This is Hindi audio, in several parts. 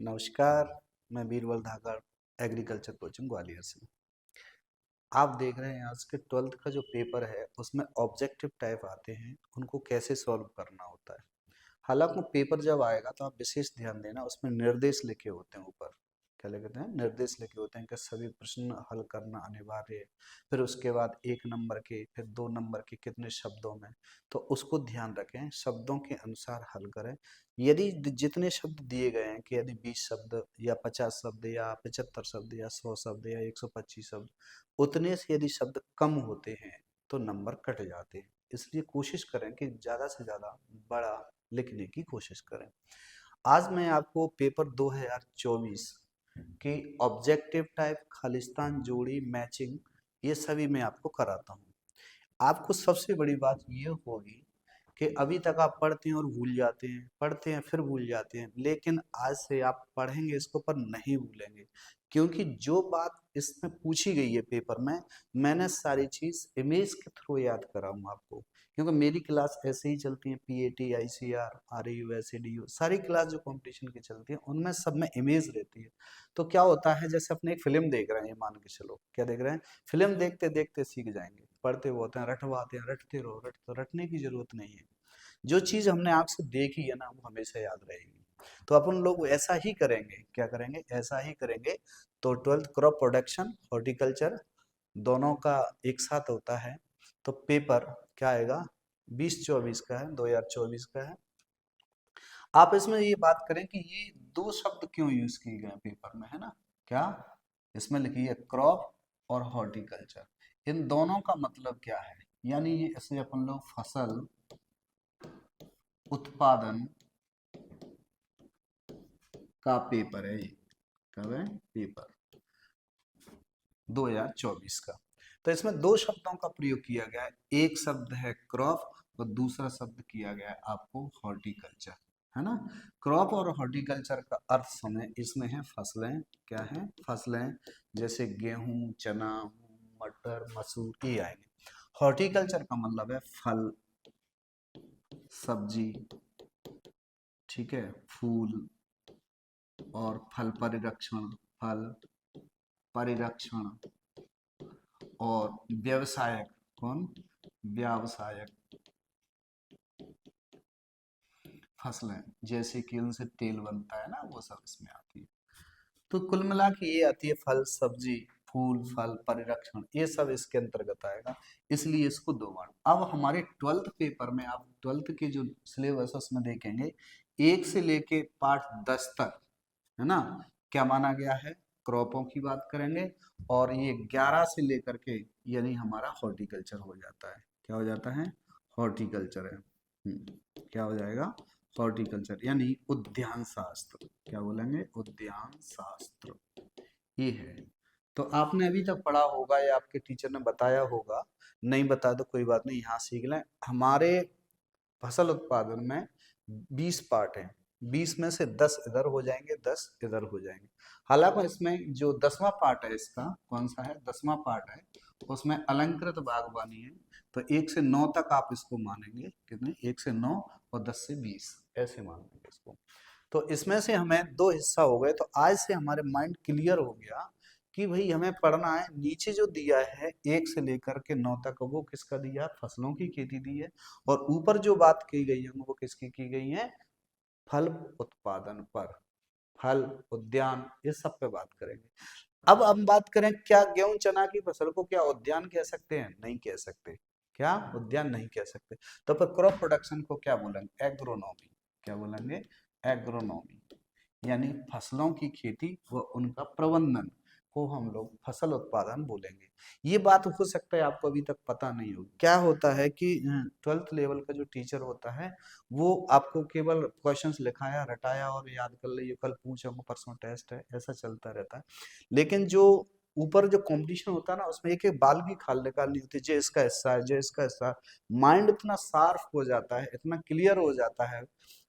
नमस्कार, मैं बीरबल धाकड़ एग्रीकल्चर कोचिंग ग्वालियर से। आप देख रहे हैं आज के 12th का जो पेपर है उसमें ऑब्जेक्टिव टाइप आते हैं, उनको कैसे सॉल्व करना होता है। हालांकि वो पेपर जब आएगा तो आप विशेष ध्यान देना, उसमें निर्देश लिखे होते हैं ऊपर। क्या लिखते हैं? निर्देश लिखे होते हैं कि सभी प्रश्न हल करना अनिवार्य है। फिर उसके बाद 1 नंबर के, फिर 2 नंबर के कितने शब्दों में, तो उसको ध्यान रखें, शब्दों के अनुसार हल करें। यदि जितने शब्द दिए गए हैं कि यदि 20 शब्द या 50 शब्द या 75 शब्द या 100 शब्द या 125 शब्द, उतने से यदि शब्द कम होते हैं तो नंबर कट जाते हैं। इसलिए कोशिश करें कि ज़्यादा से ज़्यादा बड़ा लिखने की कोशिश करें। आज मैं आपको पेपर 2024 के ऑब्जेक्टिव टाइप, खालिस्तान, जोड़ी, मैचिंग, ये सभी मैं आपको कराता हूँ। आपको सबसे बड़ी बात ये होगी कि अभी तक आप पढ़ते हैं और भूल जाते हैं, पढ़ते हैं फिर भूल जाते हैं, लेकिन आज से आप पढ़ेंगे इसको पर नहीं भूलेंगे, क्योंकि जो बात इसमें पूछी गई है पेपर में, मैंने सारी चीज इमेज के थ्रू याद कराऊंगा आपको। क्योंकि मेरी क्लास ऐसे ही चलती है, पीएटी, आईसीआर, आरयू, एसएडीयू, सारी क्लास जो कंपटीशन की चलती है उनमें सब में इमेज रहती है। तो क्या होता है, जैसे अपने एक फिल्म देख रहे हैं, मान के चलो क्या देख रहे हैं, फिल्म देखते देखते सीख जाएंगे, पढ़ते वो होते हैं, रटवाते हैं, रटते रहो, रटने की जरूरत नहीं है। जो चीज हमने आंख से देखी है ना, वो हमेशा याद रहेगी। तो अपन लोग ऐसा ही करेंगे, क्या करेंगे, ऐसा ही करेंगे। तो 12th क्रॉप प्रोडक्शन, हॉर्टिकल्चर, दोनों का एक साथ होता है। तो पेपर क्या आएगा, 2024 का है, 2024 का है। आप इसमें ये बात करें कि ये दो शब्द क्यों यूज किए गए पेपर में, है ना। क्या इसमें लिखिए, क्रॉप और हॉर्टिकल्चर, इन दोनों का मतलब क्या है। यानी ये ऐसे अपन लोग फसल उत्पादन का पेपर है। कब है पेपर, 2024 का। तो इसमें दो शब्दों का प्रयोग किया गया है, एक शब्द है क्रॉप और दूसरा शब्द किया गया है आपको हॉर्टिकल्चर, है ना। क्रॉप और हॉर्टिकल्चर का अर्थ समय इसमें है फसलें, क्या है, फसलें, जैसे गेहूं, चना, मटर, मसूर, ये आएंगे। हॉर्टिकल्चर का मतलब है फल, सब्जी, ठीक है, फूल और फल परिरक्षण, फल परिरक्षण और व्यवसायक, कौन, व्यावसायिक फसलें, जैसे कि उनसे तेल बनता है ना, वो सब इसमें आती है। तो कुल मिला के ये आती है फल, सब्जी, फूल, फल, परिरक्षण, ये सब इसके अंतर्गत आएगा। इसलिए इसको दो बार। अब हमारे 12th पेपर में आप 12th के जो सिलेबस उसमें देखेंगे, 1 से लेके पाठ 10 तक, है ना, क्या माना गया है, क्रॉपों की बात करेंगे। और ये 11 से लेकर के यानी हमारा हॉर्टिकल्चर हो जाता है। क्या हो जाता है, हॉर्टिकल्चर है। क्या हो जाएगा, हॉर्टिकल्चर यानी उद्यान शास्त्र। क्या बोलेंगे, उद्यान शास्त्र, ये है। तो आपने अभी तक पढ़ा होगा या आपके टीचर ने बताया होगा, नहीं बताया तो कोई बात नहीं, यहाँ सीख लें। हमारे फसल उत्पादन में 20 पार्ट हैं, 20 में से 10 इधर हो जाएंगे, 10 इधर हो जाएंगे। हालांकि इसमें जो 10वां पार्ट है, इसका कौन सा है, 10वां पार्ट है, उसमें अलंकृत बागवानी है। तो 1 से 9 तक आप इसको मानेंगे, कितने, 1 से 9 और 10 से 20, ऐसे मानेंगे इसको। तो इसमें से हमें दो हिस्सा हो गए, तो आज से हमारे माइंड क्लियर हो गया कि भाई हमें पढ़ना है। नीचे जो दिया है 1 से लेकर के 9 तक, वो किसका दिया, फसलों की खेती दी है। और ऊपर जो बात की गई है वो किसकी की गई है, फल उत्पादन पर, फल, उद्यान, ये सब पे बात करेंगे। अब हम बात करें, क्या गेहूं चना की फसल को क्या उद्यान कह सकते हैं, नहीं कह सकते। क्या उद्यान नहीं कह सकते। तो पर क्रॉप प्रोडक्शन को क्या बोलेंगे, एग्रोनॉमी। क्या बोलेंगे, एग्रोनॉमी, यानी फसलों की खेती व उनका प्रबंधन को हम लोग फसल उत्पादन बोलेंगे। ये बात हो सकता है आपको अभी तक पता नहीं हो। क्या होता है कि 12th लेवल का जो टीचर होता है वो आपको केवल क्वेश्चंस लिखाया, रटाया और याद कर ले, ये कल पूछूंगा, परसों टेस्ट है, ऐसा चलता रहता है। लेकिन जो ऊपर जो कंपटीशन होता है ना, उसमें एक एक बाल की खाल निकालनी होती है, जो इसका हिस्सा है, जो इसका हिस्सा है। माइंड इतना शार्प हो जाता है, इतना क्लियर हो जाता है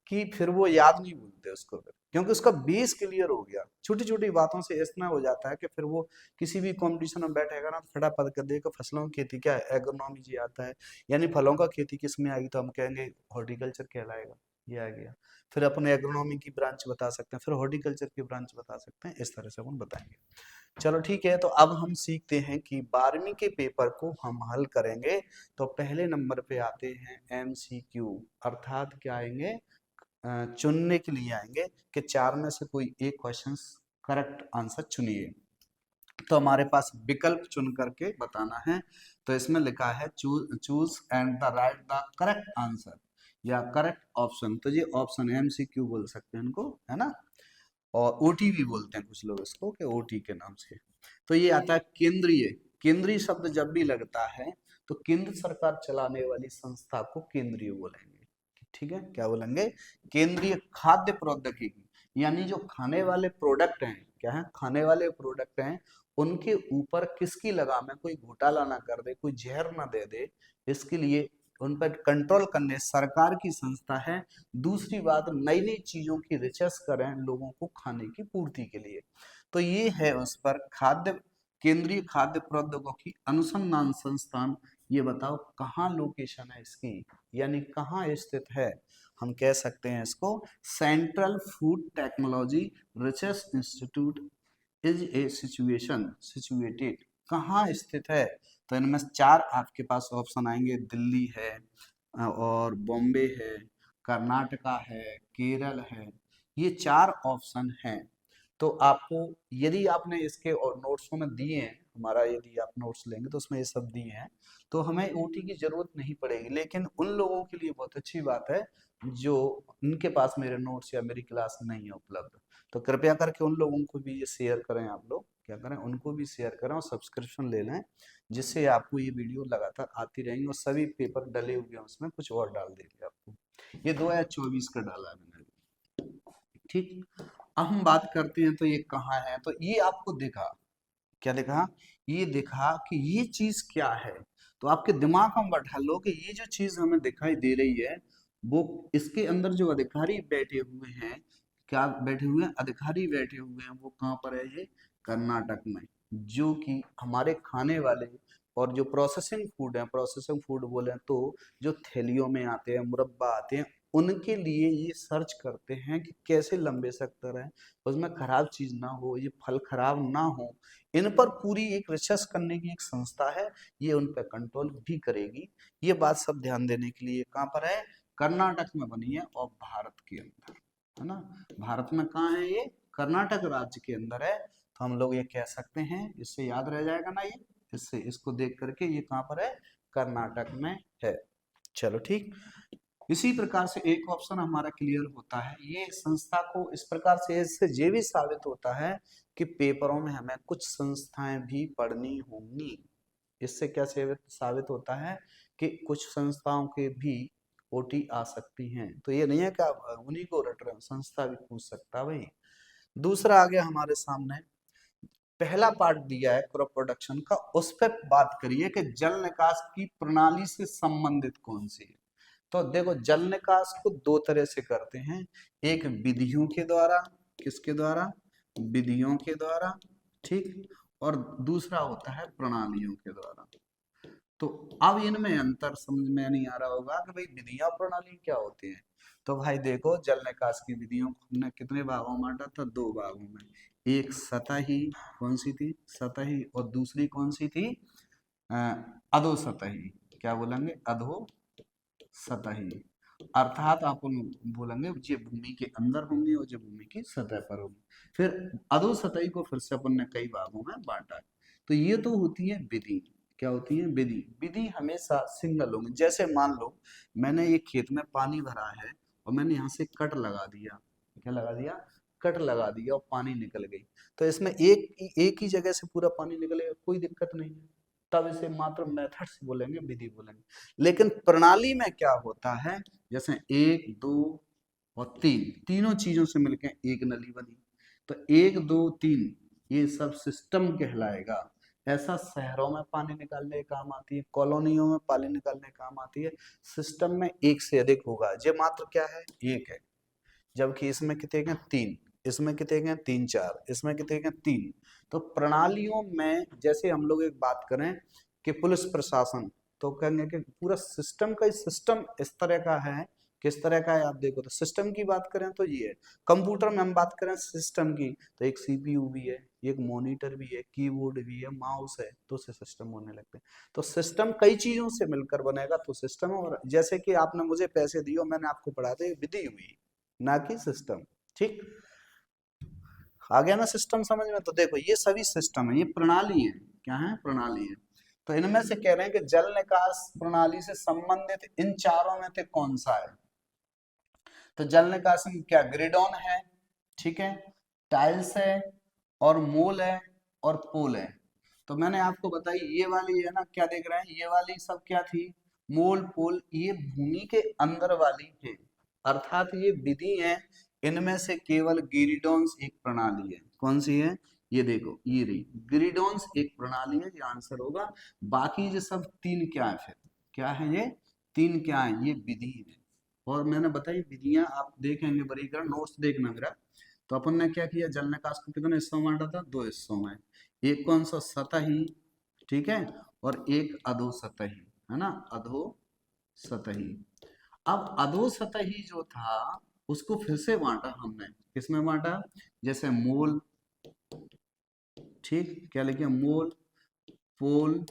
कि फिर वो याद नहीं भूलते उसको फिर, क्योंकि उसका बेस क्लियर हो गया। छोटी छोटी बातों से इतना हो जाता है कि फिर वो किसी भी कंपटीशन में बैठेगा ना, तो फटाफट कर देगा, फसलों की खेती क्या है, एग्रोनॉमी जी आता है। यानी फलों का खेती किस में आएगी, तो हम कहेंगे हॉर्टिकल्चर कहलाएगा। ये आ गया। फिर अपन एग्रोनॉमी की ब्रांच बता सकते हैं, फिर हॉर्टिकल्चर की ब्रांच बता सकते हैं, इस तरह से अपन बताएंगे। चलो ठीक है, तो अब हम सीखते हैं कि 12वीं के पेपर को हम हल करेंगे। तो पहले नंबर पे आते हैं एमसीक्यू, अर्थात क्या आएंगे, चुनने के लिए आएंगे कि चार में से कोई एक क्वेश्चन करेक्ट आंसर चुनिए। तो हमारे पास विकल्प चुन करके बताना है। तो इसमें लिखा है choose and the right the correct answer या करेक्ट ऑप्शन। तो ये ऑप्शन एमसीक्यू बोल सकते हैं इनको, है ना, और ओटी भी बोलते हैं कुछ लोग इसको, कि ओटी के नाम से। तो ये आता है केंद्रीय। केंद्रीय शब्द जब भी लगता है तो केंद्र सरकार चलाने वाली संस्था को केंद्रीय बोलेंगे। ठीक है, क्या बोलेंगे, केंद्रीय खाद्य प्रौद्योगिकी। यानी जो खाने वाले प्रोडक्ट हैं, क्या है, खाने वाले प्रोडक्ट हैं, उनके ऊपर किसकी लगाम है, कोई घोटाला ना कर दे, कोई जहर ना दे दे, इसके लिए उन पर कंट्रोल करने सरकार की संस्था है। दूसरी बात, नई नई चीजों की रिसर्च करें लोगों को खाने की पूर्ति के लिए। तो ये है उस पर खाद्य, केंद्रीय खाद्य प्रौद्योगिकी अनुसंधान संस्थान। ये बताओ कहाँ लोकेशन है इसकी, यानी कहाँ स्थित है। हम कह सकते हैं इसको central food technology research institute is a situated, कहाँ स्थित है। तो इनमें चार आपके पास ऑप्शन आएंगे, दिल्ली है, और बॉम्बे है, कर्नाटका है, केरल है। ये चार ऑप्शन हैं। तो आपको, यदि आपने इसके और नोट्सों में दिए हैं, हमारा यदि आप नोट्स लेंगे तो उसमें ये सब दिए हैं, तो हमें ओटी की जरूरत नहीं पड़ेगी। लेकिन उन लोगों के लिए बहुत अच्छी बात है जो उनके पास मेरे नोट्स या मेरी क्लास नहीं है उपलब्ध। तो कृपया करके उन लोगों को भी ये शेयर करें, आप लोग क्या करें, उनको भी शेयर करें और सब्सक्रिप्शन ले लें, जिससे आपको ये वीडियो लगातार आती रहेंगी। और सभी पेपर डले हुए हैं उसमें, कुछ और डाल देंगे आपको। ये 2024 का डाला है मैंने, ठीक। अब हम बात करते हैं, तो ये कहाँ है, तो ये आपको दिखा, क्या दिखा, ये दिखा कि ये चीज क्या है। तो आपके दिमाग में बैठा लो कि ये जो चीज हमें दिखाई दे रही है, वो इसके अंदर जो अधिकारी बैठे हुए हैं, क्या बैठे हुए हैं, अधिकारी बैठे हुए हैं, वो कहाँ पर है, ये कर्नाटक में। जो कि हमारे खाने वाले और जो प्रोसेसिंग फूड है, प्रोसेसिंग फूड बोले तो जो थैलियों में आते हैं, मुरब्बा आते हैं, उनके लिए ये सर्च करते हैं कि कैसे लंबे सकते रहें, उसमें खराब चीज ना हो, ये फल खराब ना हो। इन पर पूरी एक रिसर्च करने की एक संस्था है, ये उन पर कंट्रोल भी करेगी। ये बात सब ध्यान देने के लिए कहाँ पर है, कर्नाटक में बनी है, और भारत के अंदर, है ना। भारत में कहाँ है ये, कर्नाटक राज्य के अंदर है। तो हम लोग ये कह सकते हैं, इससे याद रह जाएगा ना ये, इससे इसको देख करके ये कहाँ पर है, कर्नाटक में है। चलो ठीक। इसी प्रकार से एक ऑप्शन हमारा क्लियर होता है। ये संस्था को इस प्रकार से इससे ये भी साबित होता है कि पेपरों में हमें कुछ संस्थाएं भी पढ़नी होंगी। इससे क्या साबित होता है कि कुछ संस्थाओं के भी ओटी आ सकती हैं। तो ये नहीं है कि आप उन्हीं को रट रहे हो, संस्था भी पूछ सकता है भाई। दूसरा आ गया हमारे सामने, पहला पार्ट दिया है क्रॉप प्रोडक्शन का, उस पर बात करिए कि जल निकास की प्रणाली से संबंधित कौन सी है। तो देखो, जल निकास को दो तरह से करते हैं, एक विधियों के द्वारा, किसके द्वारा, विधियों के द्वारा, ठीक, और दूसरा होता है प्रणालियों के द्वारा। तो अब इनमें अंतर समझ में नहीं आ रहा होगा कि भाई विधियां प्रणाली क्या होती है। तो भाई देखो, जल निकास की विधियों को हमने कितने भागों में बांटा था, दो भागों में। एक सतही, कौन सी थी, सतही, और दूसरी कौन सी थी, अधोसतही। क्या बोलेंगे, अधो सतही। अर्थात आप बोलेंगे ये भूमि के अंदर होंगी और जो भूमि की सतह पर होंगी। फिर अधोसतही को फिर से अपन ने कई भागों में बांटा है। तो ये तो होती है विधि। क्या होती है, विधि। विधि हमेशा सिंगल होंगी। जैसे मान लो मैंने ये खेत में पानी भरा है और मैंने यहाँ से कट लगा दिया, क्या लगा दिया, कट लगा दिया, और पानी निकल गई। तो इसमें एक ही जगह से पूरा पानी निकलेगा, कोई दिक्कत नहीं है, तब इसे मात्र मेथड से बोलेंगे, विधि बोलेंगे। लेकिन प्रणाली में क्या होता है, जैसे एक, दो और तीन, तीनों चीजों से मिलकर एक नली बनी, तो एक, दो, तीन, ये सब सिस्टम कहलाएगा। ऐसा शहरों में पानी निकालने का काम आती है, कॉलोनियों में पानी निकालने का काम आती है। सिस्टम में एक से अधिक होगा, ये मात्र क्या है, एक है। जबकि इसमें कितने हैं, तीन, इसमें कितने हैं, तीन, चार, इसमें कितने हैं, तीन। तो प्रणालियों में जैसे हम लोग एक बात करें कि पुलिस प्रशासन, तो कहेंगे कि पूरा सिस्टम का सिस्टम इस तरह का है किस तरह का है आप देखो, तो सिस्टम की बात करें तो ये है। कंप्यूटर में हम बात करें सिस्टम की, तो एक सीपीयू भी है, एक मॉनिटर भी है, कीबोर्ड भी है, माउस है, तो उससे सिस्टम होने लगते हैं। तो सिस्टम कई चीजों से मिलकर बनेगा, तो सिस्टम। और जैसे कि आपने मुझे पैसे दिए और मैंने आपको पढ़ा दिए, विधि हुई ना कि सिस्टम। ठीक, आ गया ना सिस्टम समझ में? तो देखो ये सभी सिस्टम है, ये प्रणाली है। क्या है? प्रणाली है। तो इनमें से कह रहे हैं कि जल निकास प्रणाली से संबंधित इन चारों में से कौन सा है? तो जल निकास में क्या? ग्रिडॉन है, ठीक है, टाइल्स है, और मोल है, और पोल है। तो मैंने आपको बताई ये वाली है ना, क्या देख रहे हैं, ये वाली सब क्या थी? मोल पोल, ये भूमि के अंदर वाली है, अर्थात ये विधि है। इनमें से केवल गिरिडॉन्स एक प्रणाली है। कौन सी है? ये देखो, ये रही गिरिडॉन्स एक प्रणाली है, ये आंसर होगा। बाकी ये सब तीन क्या है फिर? क्या है ये? तीन क्या है? ये विधि है। और मैंने बताई विधियां आप देखेंगे वर्गीकरण नोट्स देखना मेरा। तो अपन ने क्या किया, जल निकास को कितने हिस्सों में बांटा था? दो हिस्सों में। एक कौन सा? सतही, ठीक है, और एक अधोसतही, है ना, अधोसतही। अब अधोसतही जो था उसको फिर से बांटा हमने, किसमें बांटा? जैसे मोल, ठीक, क्या लिखे? मोल, पोल,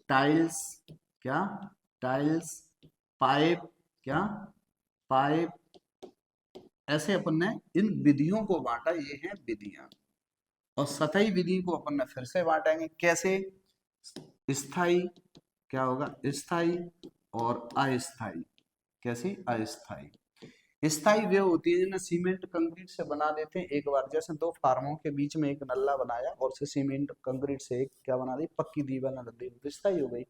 टाइल्स, क्या? टाइल्स, पाइप, क्या? पाइप। ऐसे अपन ने इन विधियों को बांटा, ये हैं विधियां। और सतही विधि को अपन ने फिर से बांटेंगे, कैसे? स्थाई, क्या होगा? स्थाई, और अस्थाई। कैसी? अस्थाई। स्थाई वे होती है जिन्हें सीमेंट कंक्रीट से बना देते हैं एक बार, जैसे दो फार्मों के बीच में एक नल्ला बनाया और उसे सीमेंट कंक्रीट से एक क्या बना दी? पक्की दीवार बना दी, तो स्थाई हो गई।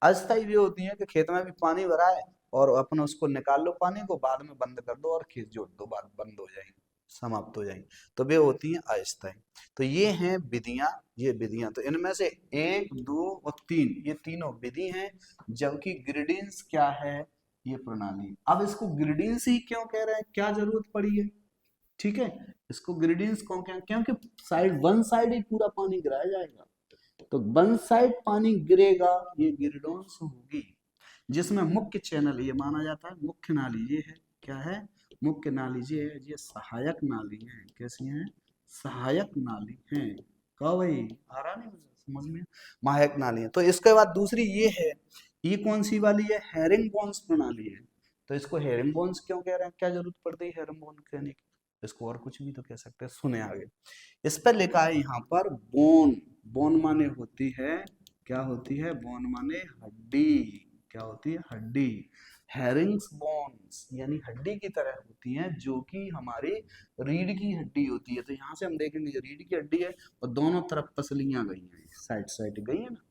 अस्थाई वे होती है कि खेत में भी पानी भरा है और अपन उसको निकाल लो पानी को, बाद में बंद कर दो और खेत जोत दो, बाद बंद हो जाएंगे, समाप्त हो जाएंगी, तो वे होती हैं अस्थाई। तो ये हैं विधियां, ये विधियां। तो इनमें से एक, दो और तीन, ये तीनों विधि हैं, जबकि ग्रेडियंट्स क्या है? ये प्रणाली। अब इसको ग्रेडियंट्स ही क्यों कह रहे हैं, क्या जरूरत पड़ी है? ठीक है, इसको ग्रेडियंट्स क्यों कह? क्योंकि साइड वन साइड ही पूरा पानी गिराया जाएगा, तो वन साइड पानी गिरेगा, ये ग्रेडियंट्स होगी। जिसमें मुख्य चैनल ये माना जाता है, मुख्य नाली ये है, क्या है? मुख्य नाली ये है, ये सहायक नाली है। कैसी है? सहायक नाली है। कहा भाई, आ रहा नहीं मुझे समझ में? सहायक नाली है। तो इसके बाद दूसरी ये है, ये कौन सी वाली है? हेरिंगबोन्स प्रणाली है। तो इसको हेरिंगबोन्स क्यों कह रहे हैं, क्या जरूरत पड़ती है हेरिंगबोन कहने की? इसको और कुछ भी तो कह सकते हैं, सुने आगे। इस पर लिखा है यहाँ पर बोन। बोन माने होती है, क्या होती है? बोन माने हड्डी। क्या होती है? हड्डी। हेरिंग्स बोन्स यानी हड्डी की तरह होती हैं, जो कि हमारी रीढ़ की हड्डी होती है। तो यहाँ से हम देखेंगे जो रीढ़ की हड्डी है और दोनों तरफ पसलियां गई हैं, साइड साइड गई है ना,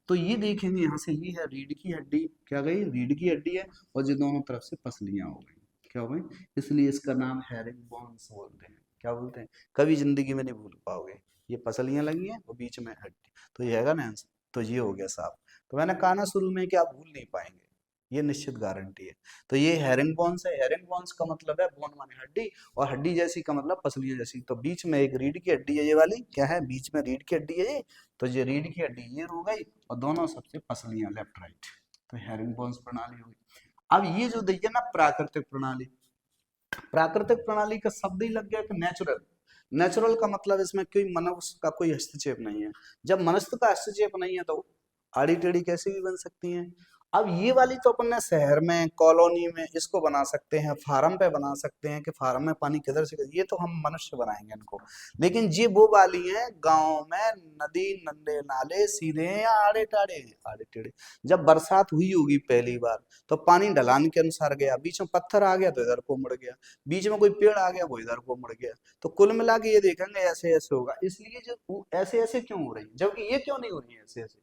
तो ये देखेंगे यहाँ से, ये है रीढ़ की हड्डी, क्या गई? रीढ़ की हड्डी है, और जो दोनों तरफ से पसलियां हो गई, क्या हो गई? इसलिए इसका नाम हेरिंग बोन्स बोलते हैं। क्या बोलते हैं? कभी जिंदगी में नहीं भूल पाओगे, ये पसलियां लगी हैं और बीच में हड्डी, तो ये है ना आंसर। तो ये हो गया साफ। तो मैंने कहा ना शुरू में कि आप भूल नहीं पाएंगे, ये निश्चित गारंटी है। तो ये हेरिंग बोन्स है। हेरिंग बोन्स का मतलब है, बोन माने हड्डी, और हड्डी जैसी का मतलब पसलियां जैसी। तो बीच में एक रीढ़ की हड्डी है, ये वाली क्या है? बीच में रीढ़ की हड्डी है ये, तो ये रीढ़ की हड्डी ये हो गई, और दोनों सबसे पसलियां लेफ्ट राइट, तो हेरिंग बोन्स प्रणाली होगी। अब ये जो देखिए ना प्राकृतिक प्रणाली, प्राकृतिक प्रणाली का शब्द ही लग गया कि नेचुरल। नेचुरल का मतलब इसमें कोई मनुष्य का कोई हस्तक्षेप नहीं है। जब मनुष्य का हस्तक्षेप नहीं है तो आड़ी टेढ़ी कैसे भी बन सकती हैं। अब ये वाली तो अपन ने शहर में, कॉलोनी में इसको बना सकते हैं, फार्म पे बना सकते हैं कि फार्म में पानी किधर से, ये तो हम मनुष्य बनाएंगे इनको। लेकिन ये वो वाली है गांव में, नदी नंदे नाले सीधे हैं या आड़े टेढ़े? आड़े टेढ़े। जब बरसात हुई होगी पहली बार, तो पानी ढलान के अनुसार गया, बीच में पत्थर आ गया तो इधर को मुड़ गया, बीच में कोई पेड़ आ गया वो इधर को मुड़ गया। तो कुल मिला के ये देखेंगे ऐसे ऐसे होगा। इसलिए जो ऐसे ऐसे क्यों हो रही है, जबकि ये क्यों नहीं हो रही है ऐसे ऐसे?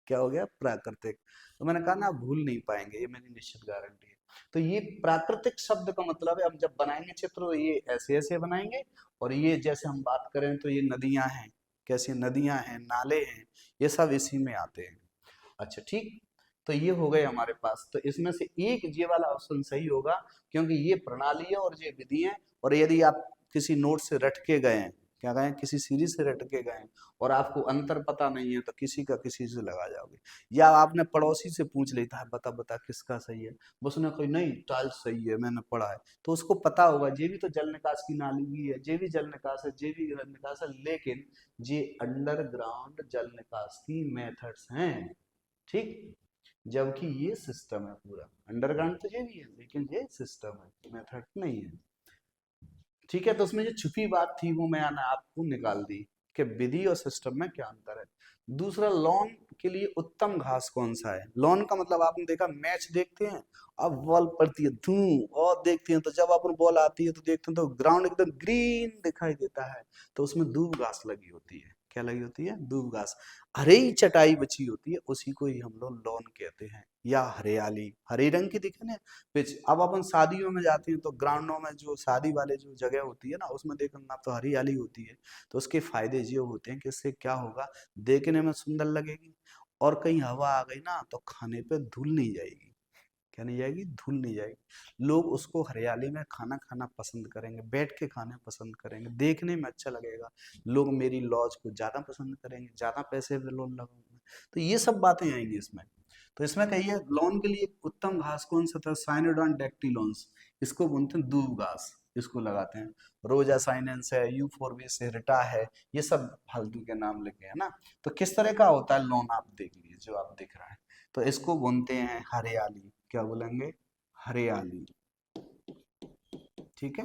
क्या हो गया? प्राकृतिक। तो मैंने कहा ना आप भूल नहीं पाएंगे, ये मेरी निश्चित गारंटी है। तो ये प्राकृतिक शब्द का मतलब है, हम जब बनाएंगे चित्र तो ये ऐसे ऐसे बनाएंगे, और ये जैसे हम बात करें तो ये नदियां हैं, कैसी नदियां हैं, नाले हैं, ये सब इसी में आते हैं। अच्छा ठीक, तो ये हो गए हमारे पास। तो इसमें से एक ये वाला ऑप्शन सही होगा, क्योंकि ये प्रणाली है और ये विधि है। और यदि आप किसी नोट से रट के गए हैं क्या गए, किसी सीरीज से रट के गए और आपको अंतर पता नहीं है तो किसी का किसी से लगा जाओगे। या आपने पड़ोसी से पूछ लेता है बता बता किसका सही है, बस उसने कोई नहीं टाइल्स सही है मैंने पढ़ा है, तो उसको पता होगा ये भी तो जल निकास की नाली भी है, ये भी जल निकास है, ये भी जल निकास है, लेकिन ये अंडरग्राउंड जल निकास की मेथड्स हैं, ठीक। जबकि ये सिस्टम है पूरा, अंडरग्राउंड तो ये भी है लेकिन ये सिस्टम है, मेथड नहीं है, ठीक है। तो उसमें जो छुपी बात थी वो मैंने आपको निकाल दी कि विधि और सिस्टम में क्या अंतर है। दूसरा, लॉन के लिए उत्तम घास कौन सा है। लॉन का मतलब आपने देखा मैच देखते हैं, अब बॉल पड़ती है धूम और देखते हैं तो जब अपन बॉल आती है तो देखते हैं तो ग्राउंड एकदम ग्रीन दिखाई देता है, तो उसमें दूब घास लगी होती है। क्या लगी होती है, दूब घास, हरी चटाई बची होती है, उसी को ही हम लोग लॉन कहते हैं। या हरियाली, हरे रंग की दिखे ना पिच। अब अपन शादियों में जाते हैं तो ग्राउंडों में जो शादी वाले जो जगह होती है ना उसमें देखना तो हरियाली होती है, तो उसके फायदे ये होते हैं कि इससे क्या होगा, देखने में सुंदर लगेगी, और कहीं हवा आ गई ना तो खाने पे धूल नहीं जाएगी। क्या नहीं जाएगी, धूल नहीं जाएगी। लोग उसको हरियाली में खाना खाना पसंद करेंगे, बैठ के खाना पसंद करेंगे, देखने में अच्छा लगेगा, लोग मेरी लॉज को ज्यादा पसंद करेंगे, ज्यादा पैसे में लोन लगाऊंगा, तो ये सब बातें आएंगी इसमें। तो इसमें कहिए लोन के लिए उत्तम घास कौन सा था, साइनोडॉन डेक्टिलोन्स, इसको बोलते हैं दूब घास, इसको लगाते हैं। रोजा साइनेंस है, यूफोरबिस है, रिटा है, ये सब फालतू के नाम लिखे हैं ना। तो किस तरह का होता है लोन, आप देख लीजिए जो आप दिख रहा है, तो इसको बोलते हैं हरियाली। क्या बोलेंगे, हरियाली, ठीक है,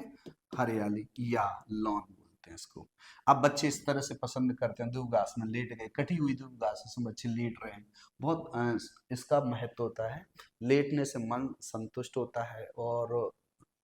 हरियाली या लॉन बोलते हैं इसको। अब बच्चे इस तरह से पसंद करते हैं, दूब घास में लेट गए, कटी हुई दूब घास में बच्चे लेट रहे हैं, बहुत इसका महत्व होता है। लेटने से मन संतुष्ट होता है और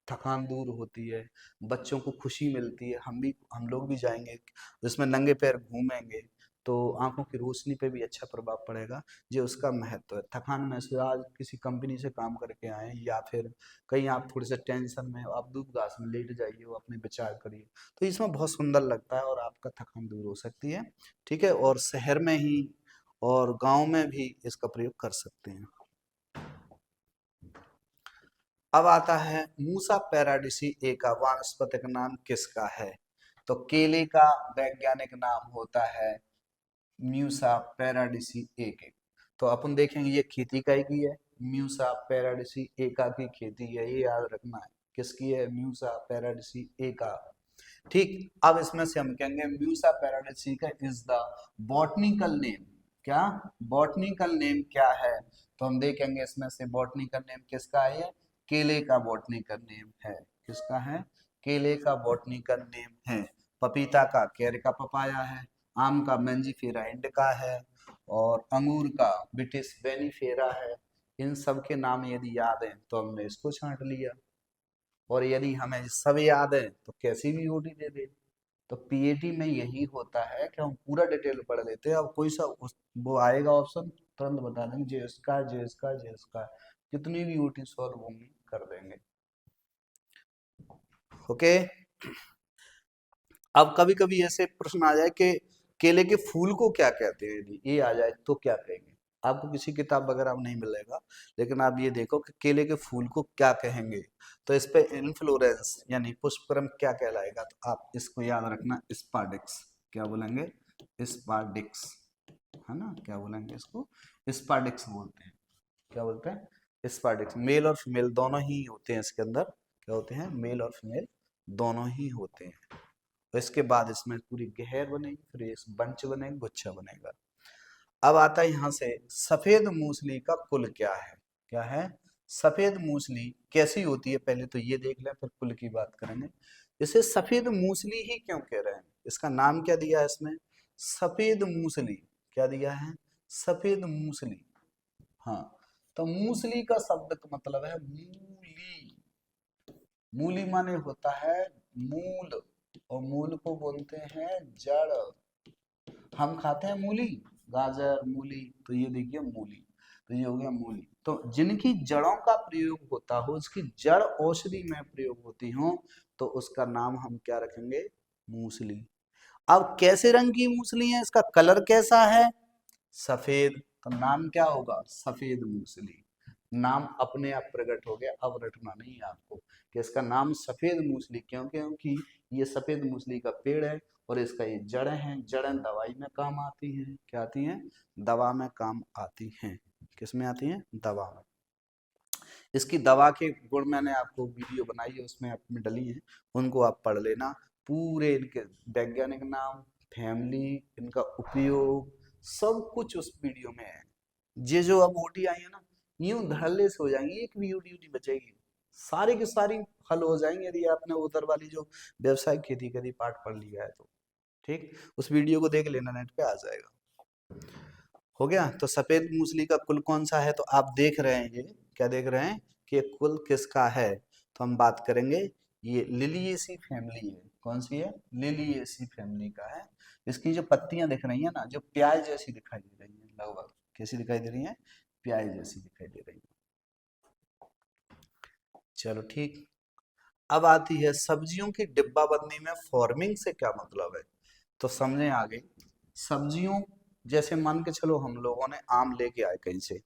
थकान दूर होती है, बच्चों को खुशी मिलती है, हम लोग भी जाएंगे जिसमें नंगे पैर घूमेंगे तो आंखों की रोशनी पे भी अच्छा प्रभाव पड़ेगा। ये उसका महत्व है। थकान महसूस, आज किसी कंपनी से काम करके आए या फिर कहीं आप थोड़े से टेंशन में हो, आप दूब घास में लेट जाइए, वो अपने विचार करिए, तो इसमें बहुत सुंदर लगता है और आपका थकान दूर हो सकती है, ठीक है। और शहर में ही और गांव में भी इसका प्रयोग कर सकते हैं। अब आता है मूसा पैराडिसी का वानस्पतिक नाम किसका है। तो केले का वैज्ञानिक नाम होता है म्यूसा पैराडिसी के। तो अपन देखेंगे ये खेती का ही की है, म्यूसा पैराडिसी एका की खेती है, ये याद रखना है किसकी है, म्यूसा पैराडिसी एका, ठीक। अब इसमें से हम कहेंगे म्यूसा पैराडिसी का इज द बॉटनिकल नेम, क्या बॉटनिकल नेम क्या है, तो हम देखेंगे इसमें से बॉटनिकल नेम किसका है, ये केले का बॉटनिकल नेम है, किसका है, केले का बॉटनिकल नेम है। पपीता का केर का पपाया है, आम का मैंजीफेरा इंडिका है, और अंगूर का बिटिस बेनीफेरा है। इन सब के नाम यदि याद है तो हमने इसको छांट लिया, और यदि हमें सब याद है तो कैसी भी ओटी दे दे। तो पीएटी में यही होता है कि हम पूरा डिटेल पढ़ लेते हैं, अब कोई सा वो आएगा ऑप्शन तुरंत बता देंगे जे इसका जे इसका जे इसका, कितनी भी ओटी सॉल्व होंगी कर देंगे, ओके। अब कभी कभी ऐसे प्रश्न आ जाए कि केले के फूल को क्या कहते हैं, यदि ये आ जाए तो क्या कहेंगे। आपको किसी किताब वगैरह में नहीं मिलेगा, लेकिन आप ये देखो कि केले के फूल को क्या कहेंगे, तो इस पे इन्फ्लोरेंस यानी पुष्पक्रम क्या कहलाएगा, तो आप इसको याद रखना, स्पार्डिक्स। क्या बोलेंगे, स्पार्डिक्स, है ना, क्या बोलेंगे इसको, स्पार्डिक्स बोलते हैं। क्या बोलते हैं, स्पार्डिक्स। मेल और फीमेल दोनों ही होते हैं इसके अंदर, क्या होते हैं, मेल और फीमेल दोनों ही होते हैं। तो इसके बाद इसमें पूरी गहर बनेगी, फिर एक बंच बनेगा, गुच्छा बनेगा। अब आता है यहाँ से सफेद मूसली का कुल क्या है, क्या है, सफेद मूसली कैसी होती है, पहले तो ये देख लें फिर कुल की बात करेंगे। इसे सफेद मूसली ही क्यों कह रहे हैं, इसका नाम क्या दिया है इसमें, सफेद मूसली, क्या दिया है, सफेद मूसली। हाँ, तो मूसली का शब्द का मतलब है मूली, मूली माने होता है मूल, और मूल को बोलते हैं जड़। हम खाते हैं मूली, गाजर मूली, तो ये देखिए मूली, तो ये हो गया मूली। तो जिनकी जड़ों का प्रयोग होता हो, उसकी जड़ औषधि में प्रयोग होती हो, तो उसका नाम हम क्या रखेंगे, मूसली। अब कैसे रंग की मूसली है, इसका कलर कैसा है, सफेद, तो नाम क्या होगा, सफेद मूसली। नाम अपने आप प्रकट हो गया, अब रटना नहीं है आपको कि इसका नाम सफेद मूसली क्यों, क्योंकि ये सफेद मूसली का पेड़ है और इसका ये जड़ें हैं, जड़ें दवाई में काम आती हैं, क्या आती हैं, दवा में काम आती हैं। किस में आती हैं, दवा में। इसकी दवा के गुण मैंने आपको वीडियो बनाई है, उसमें आपने डली है, उनको आप पढ़ लेना। पूरे इनके वैज्ञानिक नाम, फैमिली, इनका उपयोग, सब कुछ उस वीडियो में है। ये जो अब ओटी आई है ना, यूं धड़ल्ले से हो जाएंगी, एक भी यूटी नहीं बचेगी, सारी की सारी हल हो जाएंगी यदि आपने उधर वाली जो व्यवसायिक खेती करी पाठ पढ़ लिया है तो। ठीक, उस वीडियो को देख लेना, नेट पे आ जाएगा। हो गया। तो सफेद मूसली का कुल कौन सा है, तो आप देख रहे हैं, ये क्या देख रहे हैं कि ये कुल किसका है, तो हम बात करेंगे, ये लिलिएसी फैमिली है। कौन सी है, लिलिएसी फैमिली का है। इसकी जो पत्तियां दिख रही है ना, जो प्याज जैसी दिखाई दे रही है, लगभग कैसी दिखाई दे रही है, प्याज जैसी दिखाई दे रही है। चलो ठीक। अब आती है सब्जियों की डिब्बाबंदी में फॉर्मिंग से क्या मतलब है, तो समझें आगे। सब्जियों, जैसे मान के चलो हम लोगों ने आम लेके आए कहीं से,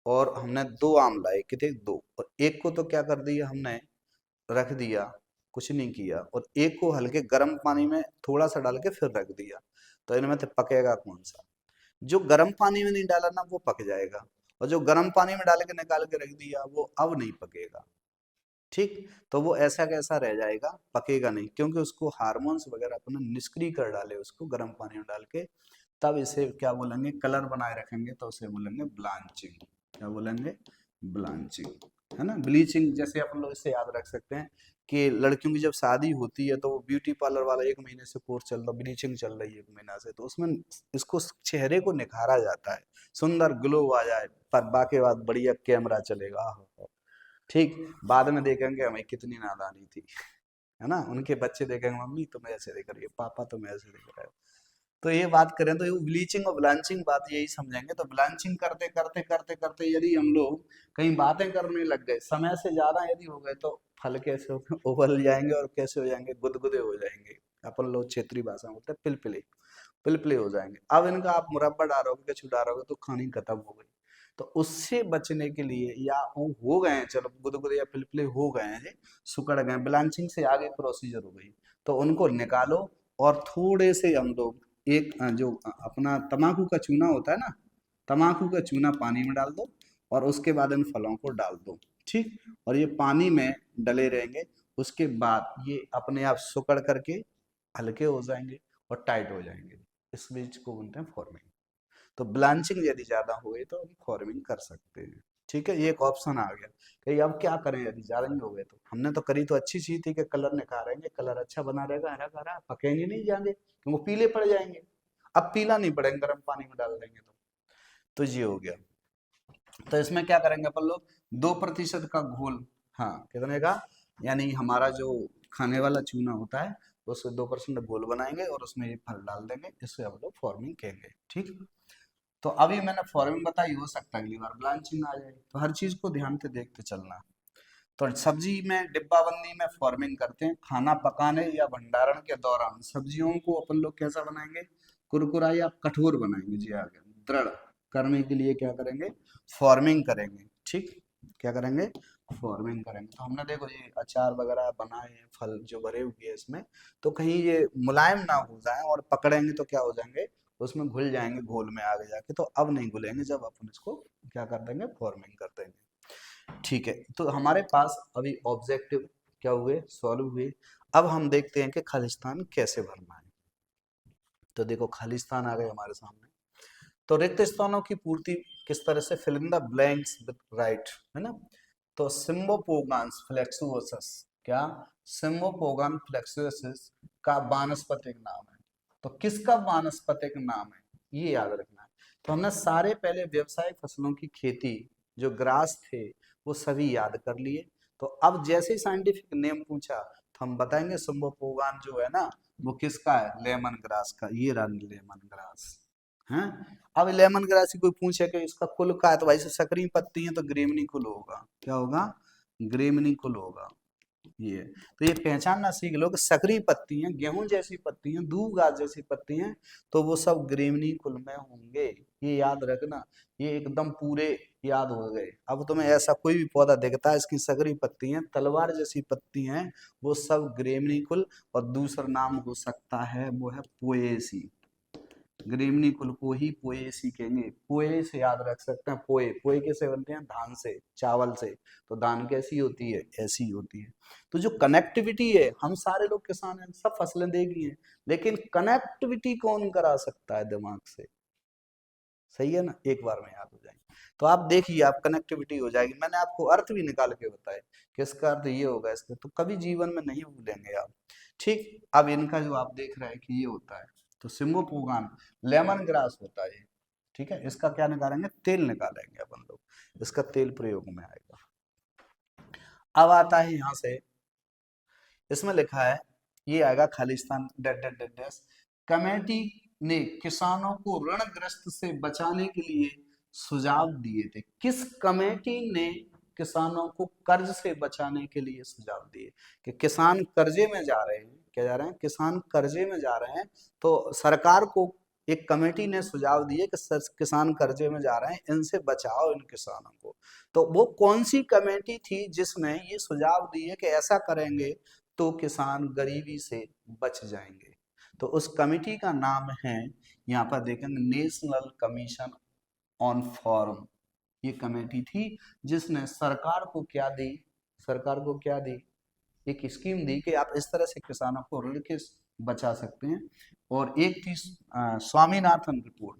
और हमने 2 आम लाए, कितने, 2, और एक को तो क्या कर दिया हमने, रख दिया, कुछ नहीं किया, और एक को हल्के गर्म पानी में थोड़ा सा डाल के फिर रख दिया, तो इनमें से पकेगा कौन सा, जो गर्म पानी में नहीं डाला ना वो पक जाएगा, और जो गर्म पानी में डाल के निकाल के रख दिया वो अब नहीं पकेगा। ठीक, तो वो ऐसा कैसा रह जाएगा, पकेगा नहीं, क्योंकि उसको हार्मोन्स वगैरह अपने निष्क्रिय कर डाले उसको गर्म पानी में डाल के, तब इसे क्या बोलेंगे, कलर बनाए रखेंगे तो उसे बोलेंगे ब्लांचिंग। क्या बोलेंगे, ब्लांचिंग, है ना। ब्लीचिंग जैसे अपन लोग इसे याद रख सकते हैं कि लड़कियों की जब शादी होती है तो वो ब्यूटी पार्लर वाला 1 महीने से कोर्स चल रहा, ब्लीचिंग चल रही है 1 महीना से, तो उसमें इसको चेहरे को निखारा जाता है, सुंदर ग्लो आ जाए, पर बाकी बाद बढ़िया कैमरा चलेगा। आहा। ठीक, बाद में देखेंगे हमें कितनी नादानी थी, है ना, उनके बच्चे देखेंगे मम्मी तुम ऐसे देख रही हो, पापा तुम ऐसे देख रहे हो। तो ये बात करें तो ये ब्लीचिंग और ब्लांचिंग बात यही समझेंगे। तो ब्लांचिंग करते करते करते करते यदि हम लोग कहीं बातें करने लग गए, समय से ज्यादा यदि हो गए, तो फल कैसे उबल जाएंगे, और कैसे हो जाएंगे, गुदगुदे हो जाएंगे, अपन लोग क्षेत्रीय भाषा में बोलते हैं पिलपिले, पिलपिले हो जाएंगे। अब इनका आप मुरब्बा डालोगे, कछु डालोगे तो खानी खत्म हो गई। तो उससे बचने के लिए, या वो हो गए हैं, चलो गुदगुदे या पिलपिले हो गए हैं, सुकड़ गए, ब्लांचिंग से आगे प्रोसीजर हो गई, तो उनको निकालो, और थोड़े से हम लोग एक जो अपना तम्बाकू का चूना होता है ना, तम्बाकू का चूना पानी में डाल दो, और उसके बाद इन फलों को डाल दो। ठीक, और ये पानी में डले रहेंगे, उसके बाद ये अपने आप सुकड़ करके हल्के हो जाएंगे और टाइट हो जाएंगे। इस बीज को बोलते हैं फॉर्मिंग। तो ब्लांचिंग यदि ज्यादा हुए तो हम फॉर्मिंग कर सकते हैं। ठीक है, ये एक ऑप्शन आ गया कि अब क्या करें यदि ज्यादा ही हो गए, तो हमने तो करी तो अच्छी चीज थी कि कलर निखारेंगे, कलर अच्छा बना रहेगा, हरा हरा, पकेंगे नहीं जाएंगे, क्योंकि वो पीले पड़ जाएंगे। अब पीला नहीं पड़ेंगे, गर्म पानी में डाल देंगे तो ये हो गया। तो इसमें क्या करेंगे अपन लोग, 2% का घोल, हाँ कितने का, यानी हमारा जो खाने वाला चूना होता है उससे 2% घोल बनाएंगे और उसमें ये फल डाल देंगे, इससे हम लोग फॉर्मिंग कहेंगे। ठीक, तो अभी मैंने फॉर्मिंग बताई, हो सकता है अगली बार ब्लांचिंग आ जाए, तो हर चीज को ध्यान से देखते चलना। तो सब्जी में डिब्बाबंदी में फॉर्मिंग करते हैं, खाना पकाने या भंडारण के दौरान सब्जियों को अपन लोग कैसा बनाएंगे, कुरकुरा या कठोर बनाएंगे, जी आगे दृढ़ करने के लिए क्या करेंगे, फॉर्मिंग करेंगे। ठीक, क्या करेंगे, फॉर्मिंग करेंगे। तो हमने देखो ये अचार वगैरह बनाए हैं, फल जो भरे हुए हैं इसमें, तो कहीं ये मुलायम ना हो जाए, और पकड़ेंगे तो क्या हो जाएंगे, उसमें घुल जाएंगे घोल में आगे जाके, तो अब नहीं घुलेंगे जब अपन इसको क्या कर देंगे, फॉर्मिंग कर देंगे। ठीक है, तो हमारे पास अभी ऑब्जेक्टिव क्या हुए, सॉल्व हुए। अब हम देखते हैं कि खालिस्तान कैसे भरना है। तो देखो खालिस्तान आ गए हमारे सामने। तो रिक्त स्थानों की पूर्ति किस तरह से, fill in the blanks with right, है ना। तो सिम्बोपोगान्स फ्लेक्सुओसस, क्या, सिम्बोपोगान फ्लेक्सुओसस का वानस्पतिक नाम है। तो किसका वानस्पतिक नाम है, ये याद रखना है। तो हमने सारे पहले व्यवसायिक फसलों की खेती, जो ग्रास थे वो सभी याद कर लिए। तो अब जैसे ही साइंटिफिक नेम पूछा तो हम बताएंगे सिम्बोपोगान जो है ना, वो किसका है, लेमन ग्रास का, ये रहा लेमन ग्रास है। अब लेमन ग्रास से कोई पूछे कि इसका कुल का है, तो भाई से सकरी पत्ती है तो ग्रेमनी कुल होगा, क्या होगा, ग्रेमनी कुल होगा। ये तो ये पहचानना सीख लो कि सकरी पत्ती हैं, गेहूं जैसी पत्ती हैं, दूब घास जैसी पत्ती हैं, तो वो सब ग्रीवनी कुल में होंगे। ये याद रखना, ये एकदम पूरे याद हो गए। अब तुम्हें ऐसा कोई भी पौधा दिखता है इसकी सकरी पत्ती हैं, तलवार जैसी पत्ती हैं, वो सब ग्रेवनी कुल। और दूसरा नाम हो सकता है वो है पोएसी। ग्रीवनी कुल को ही पोएसी कहेंगे। पोए से याद रख सकते हैं, पोए पोए कैसे बनते हैं, धान से, चावल से। तो धान कैसी होती है, ऐसी होती है। तो जो कनेक्टिविटी है, हम सारे लोग किसान हैं, सब फसलें देगी हैं, लेकिन कनेक्टिविटी कौन करा सकता है दिमाग से? सही है ना, एक बार में याद हो जाएगी। तो आप देखिए, आप कनेक्टिविटी हो जाएगी। मैंने आपको अर्थ भी निकाल के बताए कि इसका अर्थ ये होगा, इसका तो कभी जीवन में नहीं भूलेंगे आप। ठीक, अब इनका जो आप देख रहे हैं कि ये होता है, तो सिंगोपोगान लेमन ग्रास होता है। ठीक है, इसका क्या निकालेंगे, तेल निकालेंगे अपन लोग, इसका तेल प्रयोग में आएगा। अब आता है यहाँ से, इसमें लिखा है, ये आएगा Khalistan that that that dash. Committee ने किसानों को ऋणग्रस्त से बचाने के लिए सुझाव दिए थे। किस कमेटी ने किसानों को कर्ज से बचाने के लिए सुझाव दिए? कि किसान कर्जे में जा रहे हैं, क्या जा रहे हैं, किसान कर्जे में जा रहे हैं, तो सरकार को एक कमेटी ने सुझाव दिए कि किसान कर्जे में जा रहे हैं, इनसे बचाओ इन किसानों को। तो वो कौन सी कमेटी थी जिसने ये सुझाव दिए कि ऐसा करेंगे तो किसान गरीबी से बच जाएंगे? तो उस कमेटी का नाम है, यहाँ पर देखेंगे, नेशनल कमीशन ऑन फार्म। ये कमेटी थी जिसने सरकार को क्या दी, सरकार को क्या दी, एक स्कीम दी कि आप इस तरह से किसानों को ऋण के बचा सकते हैं। और एक थी स्वामीनाथन रिपोर्ट,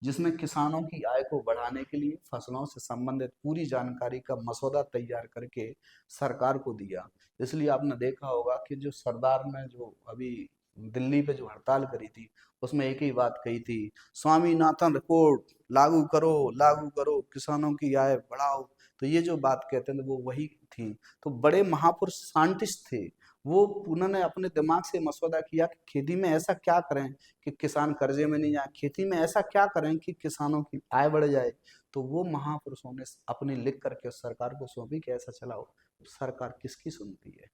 जिसमें किसानों की आय को बढ़ाने के लिए फसलों से संबंधित पूरी जानकारी का मसौदा तैयार करके सरकार को दिया। इसलिए आपने देखा होगा कि जो सरदार ने जो अभी दिल्ली पे जो हड़ताल करी थी, उसमें एक ही बात कही थी, स्वामीनाथन रिपोर्ट लागू करो, किसानों की आय बढ़ाओ। तो ये जो बात कहते हैं वो वही थी। तो बड़े महापुरुष साइंटिस्ट थे, वो उन्होंने अपने दिमाग से मसौदा किया कि खेती में ऐसा क्या करें कि किसान कर्जे में नहीं जाए, खेती में ऐसा क्या करें कि किसानों की आय बढ़ जाए। तो वो महापुरुषों ने अपने लिख करके सरकार को सौंपी कि ऐसा चलाओ। सरकार किसकी सुनती है?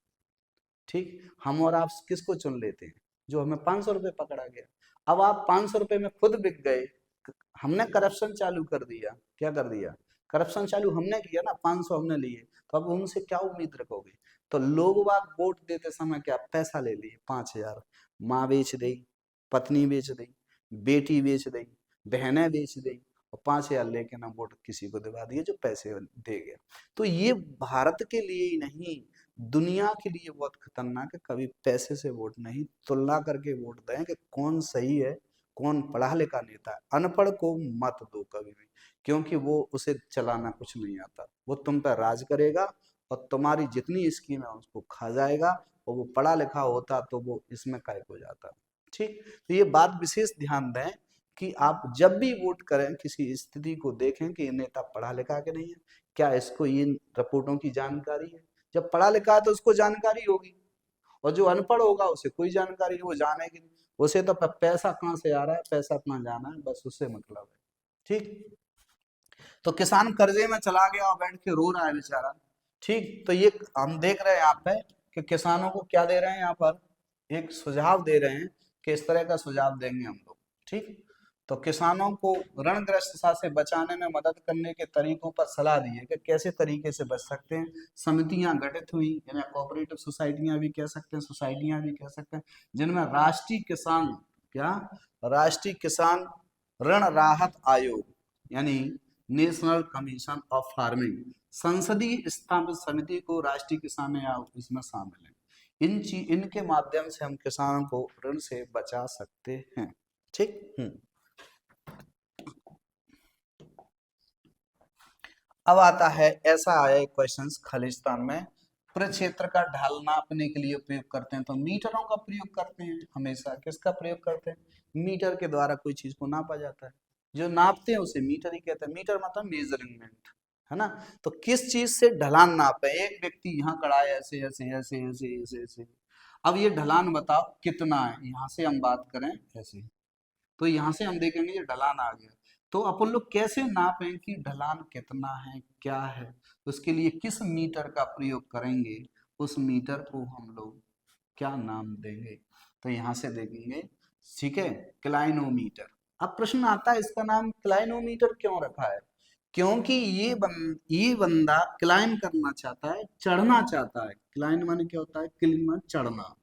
ठीक, हम और आप किसको चुन लेते हैं? जो हमें 500 रुपये पकड़ा गया। अब आप 500 रुपये में खुद बिक गए, हमने करप्शन चालू कर दिया, क्या कर दिया, करप्शन चालू हमने किया ना, 500 हमने लिए, तो अब उनसे क्या उम्मीद रखोगे? तो लोग बाग वोट देते समय क्या पैसा ले लिए, 5,000, माँ बेच दी, पत्नी बेच दी, बेटी बेच दी, बहनें बेच दी, और 5,000 लेके ना वोट किसी को दिवा दिए जो पैसे दे गया। तो ये भारत के लिए ही नहीं, दुनिया के लिए बहुत खतरनाक है। कभी पैसे से वोट नहीं, तुलना करके वोट दें कि कौन सही है, कौन पढ़ा लिखा नेता है। अनपढ़ को मत दो कभी भी, क्योंकि वो उसे चलाना कुछ नहीं आता, वो तुम पर राज करेगा और तुम्हारी जितनी स्कीम है उसको खा जाएगा। और वो पढ़ा लिखा होता तो वो इसमें गायब हो जाता। ठीक, तो ये बात विशेष ध्यान दें कि आप जब भी वोट करें, किसी स्थिति को देखें कि ये नेता पढ़ा लिखा के नहीं है, क्या इसको इन रिपोर्टों की जानकारी है। जब पढ़ा लिखा है तो उसको जानकारी होगी, और जो अनपढ़ होगा उसे कोई जानकारी नहीं, वो जानेगी नहीं। उसे तो पैसा कहाँ से आ रहा है, पैसा अपना जाना है, बस उससे मतलब है। ठीक, तो किसान कर्जे में चला गया और बैठ के रो रहा है बेचारा। ठीक, तो ये हम देख रहे हैं यहाँ पे कि किसानों को क्या दे रहे हैं, यहाँ पर एक सुझाव दे रहे हैं कि इस तरह का सुझाव देंगे हम लोग। ठीक, तो किसानों को ऋणग्रस्तता से बचाने में मदद करने के तरीकों पर सलाह दी है कि कैसे तरीके से बच सकते हैं। समितियां गठित हुई, यानी कोऑपरेटिव सोसाइटियां भी कह सकते हैं, सोसाइटियां भी कह सकते हैं, जिनमें राष्ट्रीय किसान, क्या, राष्ट्रीय किसान ऋण राहत आयोग, यानी नेशनल कमीशन ऑफ फार्मिंग, संसदीय स्थापित समिति को राष्ट्रीय किसान आयोग इसमें शामिल है। इनके माध्यम से हम किसानों को ऋण से बचा सकते हैं। ठीक, अब आता है, ऐसा आया एक क्वेश्चन खालिस्तान में, प्रक्षेत्र का ढाल नापने के लिए उपयोग करते हैं, तो मीटरों का प्रयोग करते हैं हमेशा। किसका प्रयोग करते हैं? मीटर के द्वारा कोई चीज को नापा जाता है, जो नापते हैं उसे मीटर ही कहते हैं। मीटर मतलब मेजरमेंट, है ना। तो किस चीज से ढलान नापे, एक व्यक्ति यहाँ खड़ा है, ऐसे ऐसे ऐसे ऐसे ऐसे ऐसे, अब ये ढलान बताओ कितना है, यहाँ से हम बात करें ऐसे, तो यहाँ से हम देखेंगे ये ढलान आ गया। तो अपन लोग कैसे नापें कि ढलान कितना है, क्या है, उसके लिए किस मीटर का प्रयोग करेंगे, उस मीटर को हम लोग क्या नाम देंगे? तो यहाँ से देखेंगे, ठीक है, क्लाइनोमीटर। अब प्रश्न आता है इसका नाम क्लाइनोमीटर क्यों रखा है? क्योंकि ये बंदा क्लाइम करना चाहता है, चढ़ना चाहता है। क्लाइम माने क्या होता है? क्लाइम माने चढ़ना।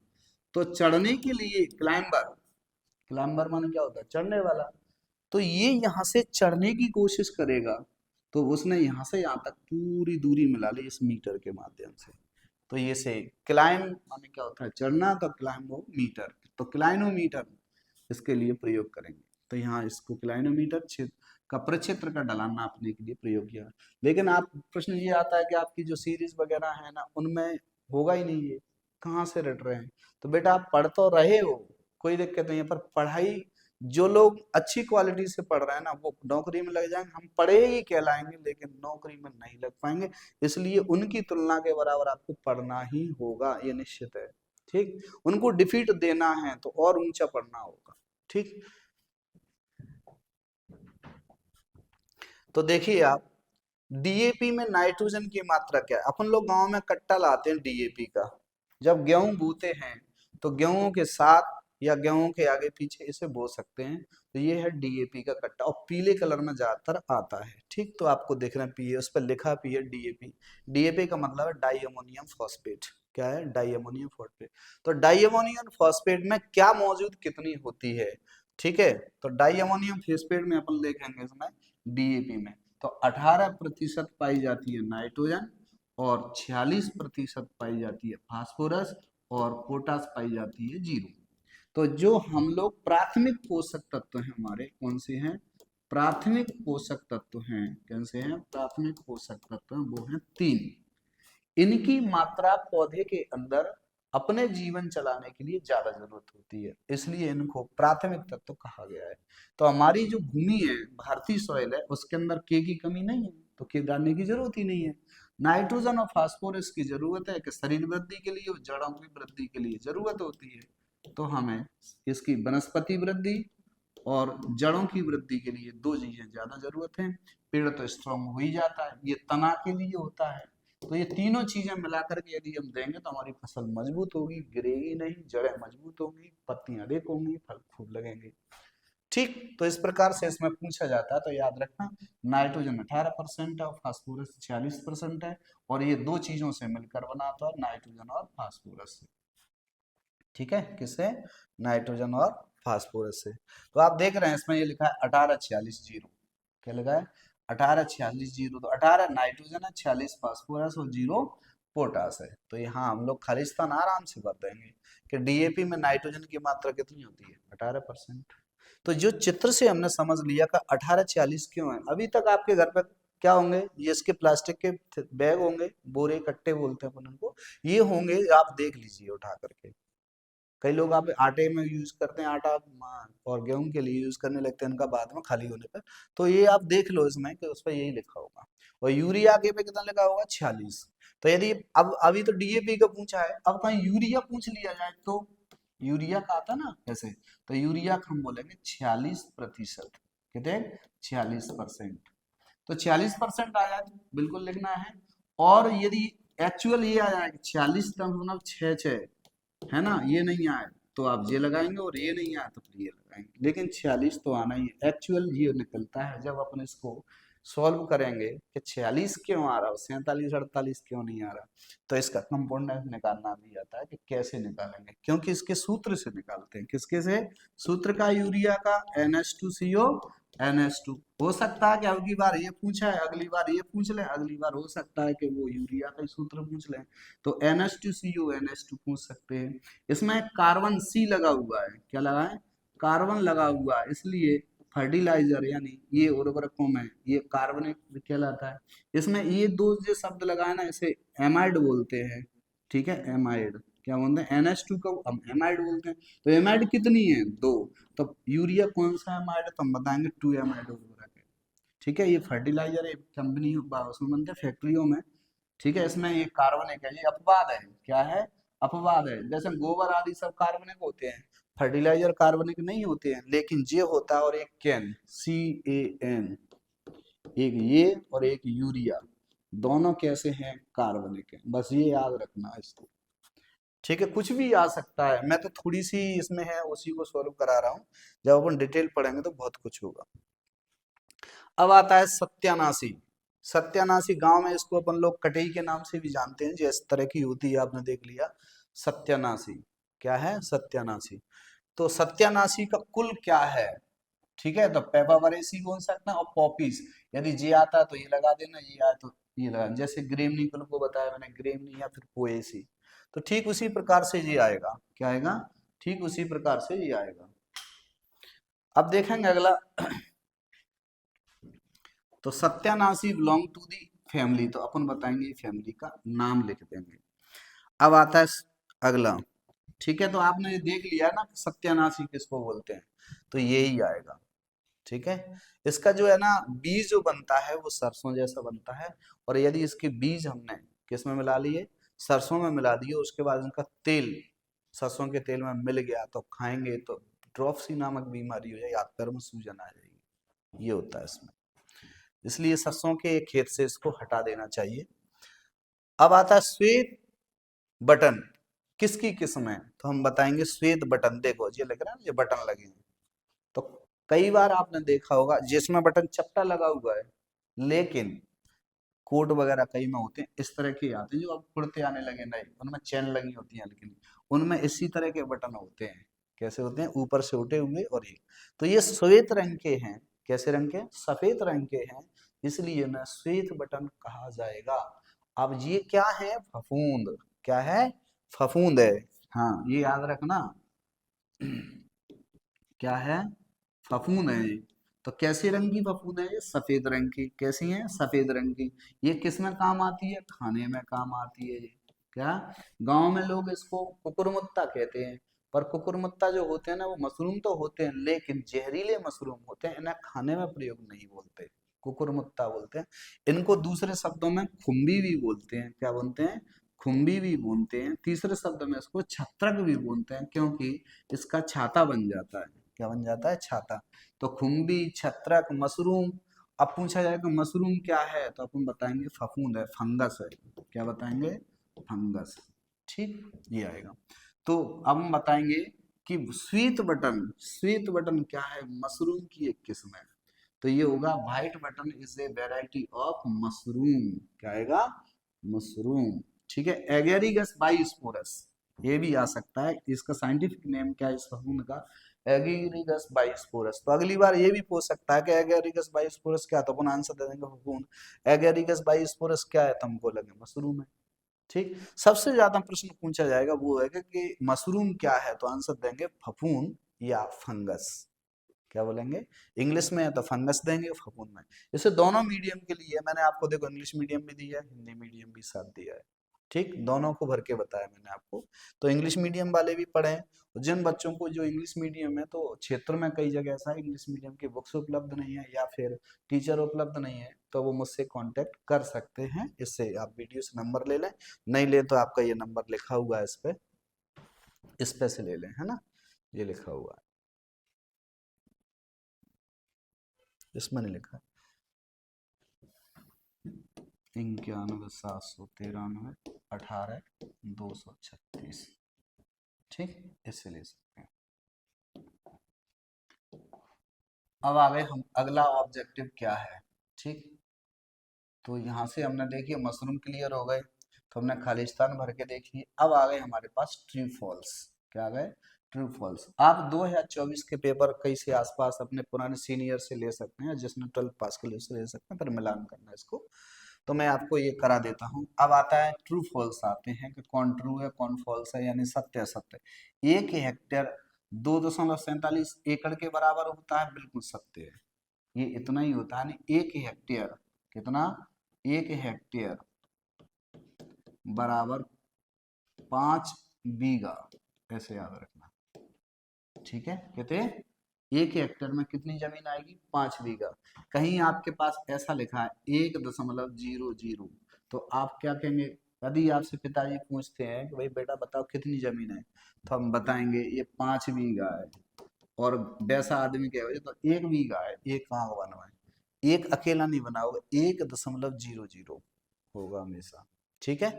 तो चढ़ने के लिए क्लाइंबर, क्लाइंबर माने क्या होता है? चढ़ने वाला। तो ये यहाँ से चढ़ने की कोशिश करेगा, तो उसने यहाँ से यहाँ तक पूरी दूरी मिला ली इस मीटर के माध्यम से। तो ये से क्लाइम माने क्या होता है? चढ़ना, तो क्लाइमो मीटर, तो क्लाइनोमीटर इसके लिए प्रयोग करेंगे। तो यहाँ इसको क्लाइनोमीटर क्षेत्र का प्रक्षेत्र का ढलान नापने के लिए प्रयोग किया। लेकिन आप प्रश्न ये आता है कि आपकी जो सीरीज वगैरह है ना, उनमें होगा ही नहीं, ये कहाँ से रट रहे हैं? तो बेटा आप पढ़ तो रहे हो, कोई दिक्कत नहीं है, पर पढ़ाई जो लोग अच्छी क्वालिटी से पढ़ रहे हैं ना, वो नौकरी में लग जाएंगे। हम पढ़े ही कहलाएंगे लेकिन नौकरी में नहीं लग पाएंगे, इसलिए उनकी तुलना के बराबर आपको पढ़ना ही होगा, ये निश्चित है। ठीक, उनको डिफीट देना है तो और ऊंचा पढ़ना होगा। ठीक, तो देखिए आप, डीएपी में नाइट्रोजन की मात्रा क्या है? अपन लोग गांव में कट्टा लाते हैं डीएपी का, जब गेहूं बोते हैं तो गेहूं के साथ या गेहूं के आगे पीछे इसे बो सकते हैं। तो ये है डीएपी का कट्टा, और पीले कलर में ज्यादातर आता है। ठीक, तो आपको देखना है उस पर लिखा भी है डीएपी। डीएपी का मतलब है डाई अमोनियम फॉस्फेट। क्या है? Di ammonium phosphate. तो डाई अमोनियम फॉस्फेट में क्या मौजूद कितनी होती है? ठीक है, तो डाई अमोनियम फॉस्फेट में अपन देखेंगे इसमें डीएपी में, तो 18% पाई जाती है नाइट्रोजन, और 46% पाई जाती है फास्फोरस, और पोटास पाई जाती है 0। तो जो हम लोग प्राथमिक पोषक तत्व हैं हमारे, कौन से हैं? प्राथमिक पोषक तत्व हैं। कौन से हैं प्राथमिक पोषक तत्व? वो हैं 3। इनकी मात्रा पौधे के अंदर अपने जीवन चलाने के लिए ज्यादा जरूरत होती है, इसलिए इनको प्राथमिक तत्व कहा गया है। तो हमारी जो भूमि है, भारतीय सॉइल है, उसके अंदर के की कमी नहीं है, तो के डालने की जरूरत ही नहीं है। नाइट्रोजन और फास्फोरस की जरूरत है कि शरीर वृद्धि के लिए और जड़ों की वृद्धि के लिए जरूरत होती है। तो हमें इसकी वनस्पति वृद्धि और जड़ों की वृद्धि के लिए 2 चीजें ज्यादा जरूरत है। पेड़ तो स्ट्रॉन्ग हो ही जाता है, ये तना के लिए होता है। तो ये तीनों चीजें मिलाकर के यदि हम देंगे तो हमारी फसल मजबूत होगी, गिरेगी नहीं, जड़ें मजबूत होंगी, पत्तियां अधिक होंगी, फल खूब लगेंगे। ठीक, तो इस प्रकार से इसमें पूछा जाता है, तो याद रखना, नाइट्रोजन 18% है और फास्फोरस 46% है, और ये 2 चीजों से मिलकर बना होता है, नाइट्रोजन और फास्फोरस से। ठीक है, किससे? नाइट्रोजन और फास्फोरस से। तो आप देख रहे हैं इसमें ये लिखा है 1846 0। क्या लिखा है? 1846 0। तो 18 नाइट्रोजन है, 46 फास्फोरस और 0 पोटास है। तो यहाँ हम लोग खालिस्तान आराम से कर देंगे कि डीएपी में नाइट्रोजन की मात्रा कितनी होती है? 18%। तो जो चित्र से हमने समझ लिया कि 1846 क्यों है। अभी तक आपके घर पे क्या होंगे? ये इसके प्लास्टिक के बैग होंगे, बोरे कट्टे बोलते हैं अपन उनको, ये होंगे, आप देख लीजिए उठा करके। कई लोग आप आटे में यूज करते हैं, आटा और गेहूं के लिए यूज करने लगते हैं इनका बाद में खाली होने पर। तो ये आप देख लो इसमें कि उस पर यही लिखा होगा। और यूरिया के पे कितना लिखा होगा? 46। तो यदि अब अभी तो डीएपी का पूछा है, अब कहीं यूरिया पूछ लिया जाए तो यूरिया का आता ना ऐसे, तो यूरिया का हम बोलेंगे 46%। कितने? 46%। तो 46% आ जाए तो बिल्कुल लिखना है। और यदि एक्चुअल ये आ जाए 46 मतलब 6 है ना, ये नहीं आए तो आप ये लगाएंगे, और ये नहीं आए तो फिर ये लगाएंगे, लेकिन 46 तो आना ही है। एक्चुअल ये निकलता है जब अपन इसको सॉल्व करेंगे कि 46 क्यों आ रहा है, 47 48 क्यों नहीं आ रहा। तो इसका कंपोनेंट निकालना भी आता है कि कैसे निकालेंगे, क्योंकि इसके सूत्र से निकालते हैं। किसके से? सूत्र का यूरिया का NH2CO NH2। हो सकता है कि अगली बार ये पूछा है, अगली बार ये पूछ ले, अगली बार हो सकता है कि वो यूरिया का ही सूत्र पूछ ले, तो NH2CO NH2 पूछ सकते हैं। इसमें कार्बन C लगा हुआ है। क्या लगा है? कार्बन लगा हुआ है, इसलिए फर्टिलाइजर यानी ये उर्वरकों में ये कार्बनिक कहलाता है। इसमें ये 2 जो शब्द लगा है ना, इसे एमाइड बोलते हैं। ठीक है, एमाइड। क्या बोलते हैं? NH2 को हम एमाइड बोलते हैं। तो एमाइड कितनी है? 2। तो यूरिया कौन सा एमाइड है? तो हम बताएंगे 2 एमाइड उर्वरक है। ठीक है, ये फर्टिलाइजर कंपनी उसमें बनते हैं फैक्ट्रियों में। ठीक है, इसमें ये कार्बनिक है, ये अपवाद है। क्या है? अपवाद है। जैसे गोबर आदि सब कार्बनिक होते हैं, फर्टिलाइजर कार्बनिक नहीं होते हैं, लेकिन ये होता है, और एक कैन CAN, एक ये और एक यूरिया, दोनों कैसे हैं, कार्बनिक हैं। बस ये याद रखना इसको, ठीक है। कुछ भी आ सकता है, मैं तो थोड़ी सी इसमें है उसी को सॉल्व करा रहा हूँ, जब अपन डिटेल पढ़ेंगे तो बहुत कुछ होगा। अब आता है सत्यानाशी। सत्यानाशी गांव में इसको अपन लोग कटई के नाम से भी जानते हैं, जो इस तरह की होती है, आपने देख लिया। सत्यानाशी क्या है, सत्यानाशी। तो सत्यानाशी का कुल क्या है, ठीक है। तो पेपावरेसी बोल सकते हैं और पॉपीज, यदि जे आता है तो ये लगा देना, ये आया तो ये लगा, जैसे ग्रेमनी कुल को बताया मैंने, ग्रेमनी या फिर पोएसी। तो ठीक उसी प्रकार से ये आएगा, क्या आएगा, ठीक उसी प्रकार से ये आएगा। अब देखेंगे अगला। तो सत्यानाशी बिलोंग टू दी फैमिली, तो अपन बताएंगे फैमिली का नाम लिख देंगे। अब आता है अगला, ठीक है। तो आपने ये देख लिया ना सत्यानाशी किसको बोलते हैं, तो यही आएगा, ठीक है। इसका जो है ना बीज जो बनता है वो सरसों जैसा बनता है, और यदि इसके बीज हमने किस में मिला लिए, सरसों में मिला दिए, उसके बाद इनका तेल सरसों के तेल में मिल गया तो खाएंगे तो ड्रॉप्सी नामक बीमारी हो जाएगी, हाथ पैर में सूजन आ जाएगी, ये होता है इसमें। इसलिए सरसों के खेत से इसको हटा देना चाहिए। अब आता है श्वेत बटन, किसकी किस्म है, तो हम बताएंगे श्वेत बटन। देखो ये लग रहा है, ये बटन लगे हैं, तो कई बार आपने देखा होगा जिसमें बटन चपटा लगा हुआ है, लेकिन कोट वगैरह कई में होते हैं इस तरह के आते हैं, जो अब कुर्ते आने लगे नए, उनमें चैन लगी होती है, लेकिन उनमें इसी तरह के बटन होते हैं। कैसे होते हैं, ऊपर से उठे हुए, और ये तो ये श्वेत रंग के हैं। कैसे रंग के, सफेद रंग के हैं, इसलिए ना श्वेत बटन कहा जाएगा। अब ये क्या है, फफूंद, क्या है, फफूंद है। हाँ ये याद रखना, क्या है, फफूंद है ये। तो कैसे रंग की फफूंद है ये, सफेद रंग की। कैसी है, सफेद रंग की। ये किस में काम आती है, खाने में काम आती है ये। क्या, गांव में लोग इसको कुकुरमुत्ता कहते हैं, पर कुकुरमुत्ता जो होते हैं ना वो मशरूम तो होते हैं, लेकिन जहरीले मशरूम होते हैं, इन्हें खाने में प्रयोग नहीं बोलते, कुकुरमुत्ता बोलते हैं। इनको दूसरे शब्दों में खुम्बी भी बोलते हैं, क्या बोलते हैं, खुम्बी भी बोलते हैं। तीसरे शब्द में इसको छत्रक भी बोलते हैं, क्योंकि इसका छाता बन जाता है। क्या बन जाता है, छाता। तो खुम्बी, छत्रक, मशरूम। अब पूछा जाएगा मशरूम क्या है, तो अपन बताएंगे फफूंद है, फंगस है। क्या बताएंगे, फंगस, ठीक, ये आएगा। तो अब हम बताएंगे कि स्वीट बटन, स्वीट बटन क्या है, मशरूम की एक किस्म है। तो ये होगा white button is a variety of mushroom, क्या आएगा, मशरूम, ठीक है। एगेरिगस बाइस्पोरस, ये भी आ सकता है, इसका साइंटिफिक नेम क्या है इस फफूंद का, एगेरिगस बाइस्पोरस। तो अगली बार ये भी पूछ सकता है कि एगेरिगस बाइस्पोरस क्या है, तो अपन आंसर दे देंगे फफूंद। एगेरिगस बाइस्पोरस क्या है, तो हमको लगे मशरूम है, ठीक। सबसे ज्यादा प्रश्न पूछा जाएगा वो है कि मशरूम क्या है, तो आंसर देंगे फफूंद या फंगस। क्या बोलेंगे, इंग्लिश में है तो फंगस देंगे, फफूंद में। इसे दोनों मीडियम के लिए मैंने आपको, देखो इंग्लिश मीडियम भी दिया है, हिंदी मीडियम भी साथ दिया है, ठीक, दोनों को भर के बताया मैंने आपको। तो इंग्लिश मीडियम वाले भी पढ़े, जिन बच्चों को जो इंग्लिश मीडियम है, तो क्षेत्र में कई जगह ऐसा है इंग्लिश मीडियम की बुक्स उपलब्ध नहीं है या फिर टीचर उपलब्ध नहीं है, तो वो मुझसे कांटेक्ट कर सकते हैं। इससे आप वीडियो से नंबर ले लें, नहीं ले तो आपका ये नंबर लिखा हुआ है इस पे से ले लें, है ना, ये लिखा हुआ है, इसमें नहीं लिखा है। 91,793,18,236, ठीक, इससे ले सकते हैं। अब आगे हम अगला ऑब्जेक्टिव क्या है, ठीक। तो यहाँ से हमने देखिए मशरूम क्लियर हो गए, तो हमने खालिस्तान भर के देखी। अब आ गए हमारे पास ट्रू फॉल्स, क्या आ गए, ट्रू फॉल्स। आप 2024 के पेपर कई से आसपास अपने पुराने सीनियर से ले सकते हैं, जिसने 12 पास के लिए उससे ले सकते हैं, पर मिलान करना है इसको, तो मैं आपको ये करा देता हूँ। अब आता है ट्रू फॉल्स, आते हैं कि कौन ट्रू है कौन फॉल्स है, यानी सत्य असत्य। 1 हेक्टेयर 2.47 एकड़ के बराबर होता है, बिल्कुल सत्य है, ये इतना ही होता है। 1 हेक्टेयर कितना, 1 हेक्टेयर बराबर 5 बीघा, ऐसे याद रखना, ठीक है। कहते हैं 1 हेक्टेयर में कितनी जमीन आएगी, 5 बीघा। कहीं आपके पास ऐसा लिखा है 1.00, तो आप क्या कहेंगे, यदि आपसे पिताजी पूछते हैं कि भाई बेटा बताओ कितनी जमीन है, तो हम बताएंगे ये 5 बीघा है। और वैसा आदमी कहे तो 1 बीघा है, एक कहाँ बनवाए, एक अकेला नहीं बना होगा, 1.00, होगा हमेशा। ठीक है,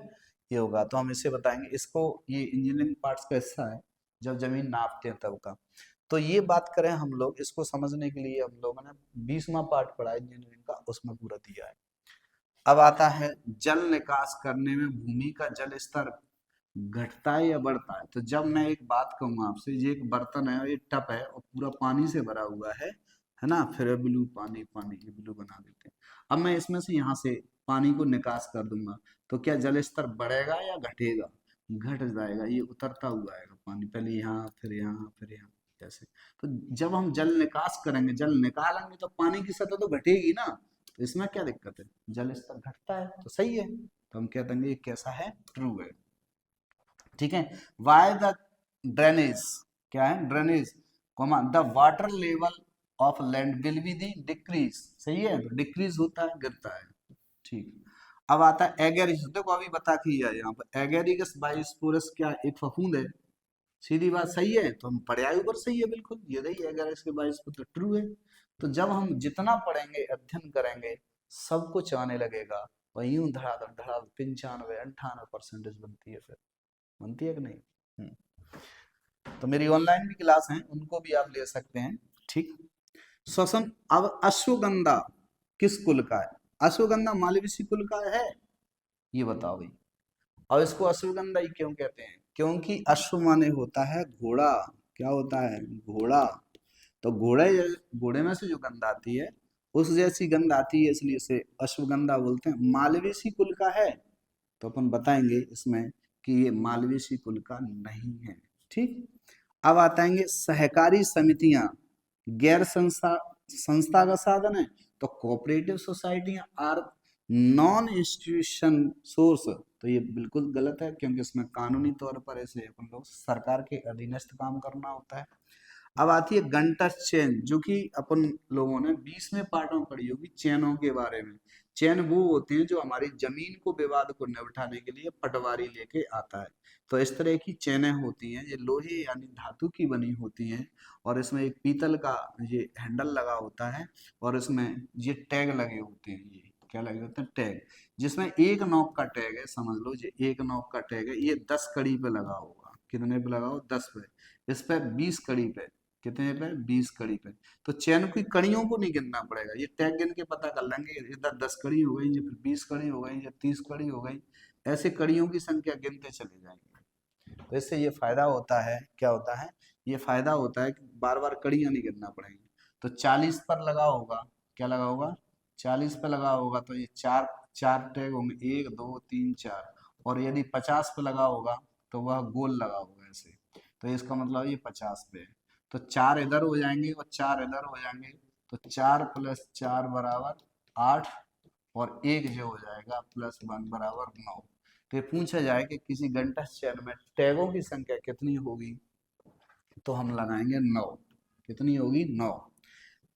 ये होगा। तो हम इसे बताएंगे, इसको ये इंजीनियरिंग पार्ट्स का हिस्सा है, जब जमीन नापते हैं तब का। तो ये बात करें हम लोग, इसको समझने के लिए हम लोगों ने 20वां पार्ट पढ़ा है इंजीनियरिंग का, उसमें पूरा दिया है। अब आता है जल निकास करने में भूमि का जल स्तर घटता है या बढ़ता है। तो जब मैं एक बात कहूँ आपसे, ये एक बर्तन है और ये टप है और पूरा पानी से भरा हुआ है ना, फिर ब्लू पानी पानी ये ब्लू बना देते हैं। अब मैं इसमें से यहाँ से पानी को निकास कर दूंगा, तो क्या जल स्तर बढ़ेगा या घटेगा? घट जाएगा, ये उतरता हुआ आएगा पानी, पहले यहाँ फिर यहाँ फिर यहाँ जैसे। तो जब हम जल निकास करेंगे, जल निकालेंगे, तो पानी की सतह तो घटेगी ना, तो इसमें क्या दिक्कत है? जल स्तर घटता है तो सही है, तो हम कह देंगे ये कैसा है, ट्रू है। ठीक है, वाई द ड्रेनेज, क्या है drainage, comma the water level of land will be the decrease, सही है, तो डिक्रीज होता है, गिरता है। ठीक, अब आता है एगेरिस, देखो अभी बता के ही है यहाँ पर, एगेरिकस बायोस्फोरस क्या एक फफूंद है? सीधी बात, सही है, तो हम पर्याय ऊपर सही है बिल्कुल, ये रही एगेरिकस के बायोस्फोरस, तो ट्रू है। तो जब हम जितना पढ़ेंगे अध्ययन करेंगे सब कुछ आने लगेगा, वही यूं धड़ाधड़ धड़ाधड़ 95-98% बनती है, फिर बनती है कि नहीं? तो मेरी ऑनलाइन भी क्लास हैं, उनको भी आप ले सकते हैं। ठीक, श्वसन। अब अश्वगंधा किस कुल का है? अश्वगंधा मालवेसी कुल का है, ये बताओ भाई। और इसको अश्वगंधा ही क्यों कहते हैं? क्योंकि अश्व माने होता है घोड़ा, क्या होता है? घोड़ा। तो घोड़े में से जो गंध आती है उस जैसी गंध आती है, इसलिए इसे अश्वगंधा बोलते हैं। मालवेसी कुल का है, तो अपन बताएंगे इसमें कि ये मालवेसी कुल का नहीं है। ठीक, अब आताएंगे सहकारी समितियां गैर संस्थागत साधन है, तो कोऑपरेटिव सोसाइटियां आर नॉन इंस्टीट्यूशन सोर्स, तो ये बिल्कुल गलत है, क्योंकि इसमें कानूनी तौर पर ऐसे अपन लोग सरकार के अधीनस्थ काम करना होता है। अब आती है गंटर चेन, जो कि अपन लोगों ने 20वें पार्ट में पढ़ी होगी, चैनों के बारे में। चैन वो होते हैं जो हमारी जमीन को विवाद को निपटाने के लिए पटवारी लेके आता है। तो इस तरह की चैनें होती हैं, ये लोहे यानी धातु की बनी होती हैं, और इसमें एक पीतल का ये हैंडल लगा होता है, और इसमें ये टैग लगे होते हैं, ये क्या लगे होते हैं? टैग। जिसमें एक नॉक का टैग है, समझ लो ये एक नॉक का टैग है, ये 10 कड़ी पे लगा होगा। कितने पे लगा हो? 10 पे। इस पे 20 कड़ी पे, कितने पे? 20 कड़ी पे। तो चैन की कड़ियों को नहीं गिनना पड़ेगा, ये टैग गिन के पता कर लेंगे, इधर 10 कड़ी हो गई, ये फिर 20 कड़ी हो गई, ये 30 कड़ी हो गई, ऐसे कड़ियों की संख्या गिनते चले जाएंगे। तो इससे ये फायदा होता है, क्या होता है? ये फायदा होता है कि बार बार कड़ियां नहीं गिनना पड़ेंगी। तो 40 पर लगा होगा, क्या लगा होगा? 40 पे लगा होगा, तो ये चार चार टैग होंगे, 1 2 3 4। और यदि 50 पे लगा होगा तो वह गोल लगा होगा ऐसे, तो इसका मतलब ये 50 पे है। तो 4 इधर हो जाएंगे और 4 इधर हो जाएंगे, तो 4 + 4 बराबर 8, और एक जो हो जाएगा +1 बराबर 9। तो ये पूछा जाए कि किसी घंटा चैन में टैगों की संख्या कितनी होगी, तो हम लगाएंगे 9। कितनी होगी? 9।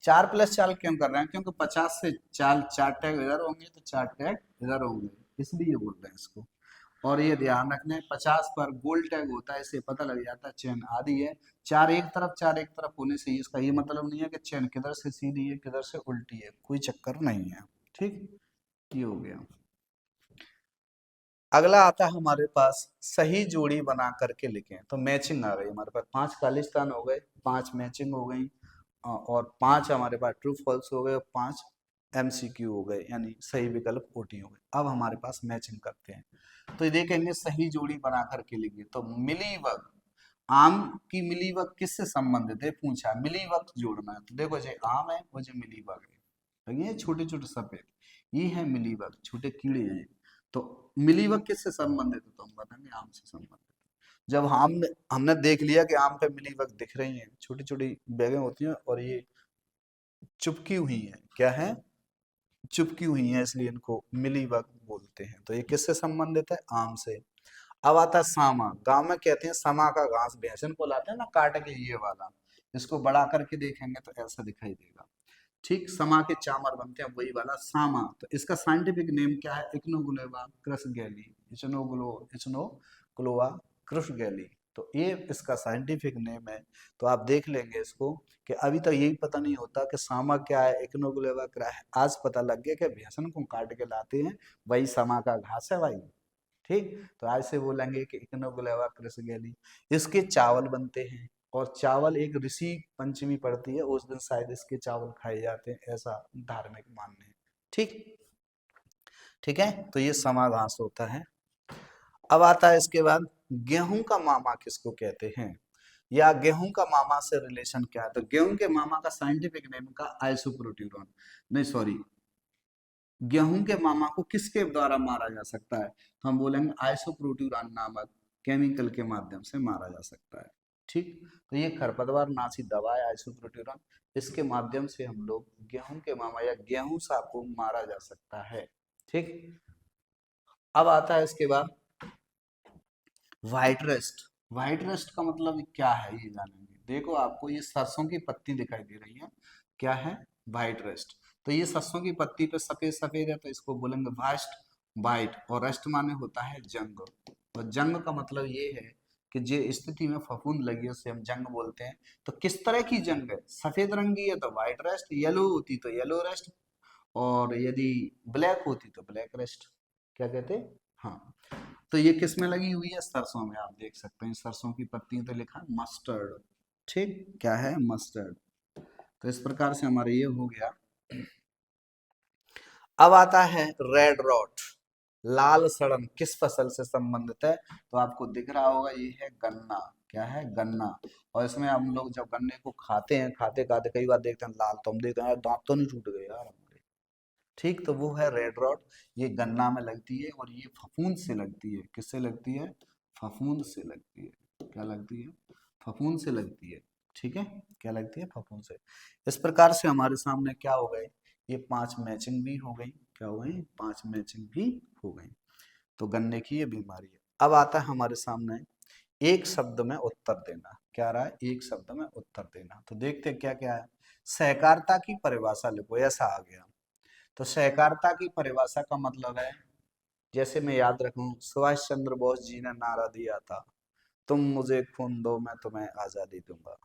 4 + 4 क्यों कर रहे हैं? क्योंकि 50 से 4 टैग इधर होंगे तो 4 टैग इधर होंगे, इसलिए बोल रहे हैं इसको। और ये ध्यान रखना है, 50 पर गोल टैग होता है, इससे पता लग जाता है चेन आधी है। 4 एक तरफ 4 एक तरफ होने से इसका ये मतलब नहीं है कि चेन किधर से सीधी है किधर से उल्टी है, कोई चक्कर नहीं है। ठीक, ये हो गया। अगला आता है हमारे पास सही जोड़ी बना करके लिखें, तो मैचिंग आ गई हमारे पास, 5 खालिस्तान हो गए, 5 मैचिंग हो गई, और 5 हमारे पास ट्रू फॉल्स हो गए, और 5 एमसीक्यू हो गए, यानी सही विकल्प ओटी हो गए। अब हमारे पास मैचिंग करते हैं, तो ये देखेंगे सही जोड़ी बना करके लिखिए। तो मिलीबग, आम की मिलीबग किससे संबंधित है पूछा, मिलीबग जोड़ना है। तो देखो जो आम है वो जो मिलीबग है, ये छोटे छोटे सफेद, ये है मिलीबग, छोटे कीड़े हैं। तो मिलीबग किससे संबंधित है? तो हम बताएंगे आम से संबंधित। जब हमने देख लिया कि आम पे मिलीबग दिख रही हैं, छोटी छोटी बैगें होती हैं और ये चुपकी हुई हैं, क्या है? चुपकी हुई हैं, इसलिए इनको मिलीबग बोलते हैं। तो ये किससे संबंधित है? आम से। अब आता है सामा, गांव में कहते हैं समा का घास, भैंसन को लाते हैं ना काट के, ये वाला। इसको बड़ा करके देखेंगे तो ऐसा दिखाई देगा। ठीक, समा के चामर बनते हैं, वही वाला सामा। तो इसका साइंटिफिक नेम क्या है? इक्नोगुलेवा क्रसगैली, इचनोगुलो इचनोगुलोवा क्रसगैली। तो ये इसका साइंटिफिक नेम है। तो आप देख लेंगे इसको कि अभी तक यही पता नहीं होता कि सामा क्या है, इक्नोग्लेवा क्या है। आज पता लग गया कि भेसन को काट के लाते हैं, वही सामा का घास है भाई। ठीक, तो आज से बोलेंगे कि इक्नोग्लेवा क्रिसगेली। इसके चावल बनते हैं, और चावल एक ऋषि पंचमी पड़ती है उस दिन शायद इसके चावल खाए जाते हैं, ऐसा धार्मिक मान्य है। ठीक, ठीक है, तो ये समा घास होता है। अब आता है इसके बाद गेहूं का मामा किसको कहते हैं, या गेहूं का मामा से रिलेशन क्या है। तो गेहूं के मामा का साइंटिफिक नेम का आइसोप्रोट्यूरॉन, नहीं सॉरी, गेहूं के मामा को किसके द्वारा मारा जा सकता है, तो हम बोलेंगे आइसोप्रोट्यूरॉन नामक केमिकल के माध्यम से मारा जा सकता है। ठीक, तो ये खरपतवार नाशी दवा है आइसोप्रोट्यूरॉन, इसके माध्यम से हम लोग गेहूं के मामा या गेहूं साप को मारा जा सकता है। ठीक, अब आता है इसके बाद व्हाइट रेस्ट। व्हाइट रेस्ट का मतलब क्या है ये जानेंगे। देखो आपको ये सरसों की पत्ती दिखाई दे रही है, क्या है, व्हाइट रेस्ट। तो ये सरसों की पत्ती पे सफेद सफेद है, तो इसको बोलेंगे वास्ट व्हाइट, और रेस्ट माने होता है जंग। और जंग का मतलब ये है कि जो स्थिति में फफूंद लगी है उसे हम जंग बोलते हैं। तो किस तरह की जंग है, सफेद रंग की है तो व्हाइट रेस्ट, येलो होती तो येलो रेस्ट, और यदि ब्लैक होती तो ब्लैक रेस्ट। क्या कहते हैं, हाँ। तो ये किस में लगी हुई है, सरसों में। आप देख सकते हैं सरसों की पत्ती पे लिखा है मस्टर्ड। ठीक, क्या है, मस्टर्ड। तो इस प्रकार से हमारा ये हो गया। अब आता है रेड रॉट, लाल सड़न, किस फसल से संबंधित है, तो आपको दिख रहा होगा ये है गन्ना। क्या है, गन्ना। और इसमें हम लोग जब गन्ने को खाते हैं, खाते खाते कई बार देखते हैं लाल, तो हम देखते हैं यार दांत तो नहीं टूट गए यार हमारे। ठीक, तो वो है रेड रॉट। ये गन्ना में लगती है, और ये फफूंद से लगती है। किससे लगती है, फफूंद से लगती है। क्या लगती है, फफूंद से लगती है। ठीक है, क्या लगती है, फफूंद से। इस प्रकार से हमारे सामने क्या हो गए, ये 5 मैचिंग भी हो गई। क्या हो गई, 5 मैचिंग भी हो गई। तो गन्ने की ये बीमारी है। अब आता है हमारे सामने एक शब्द में उत्तर देना। क्या रहा है, एक शब्द में उत्तर देना। तो देखते हैं क्या क्या है। सहकारिता की परिभाषा लिखो, ऐसा आ गया। तो सहकारिता की परिभाषा का मतलब है, जैसे मैं याद रखूं, सुभाष चंद्र बोस जी ने नारा दिया था, तुम मुझे खून दो मैं तुम्हें आजादी दूंगा।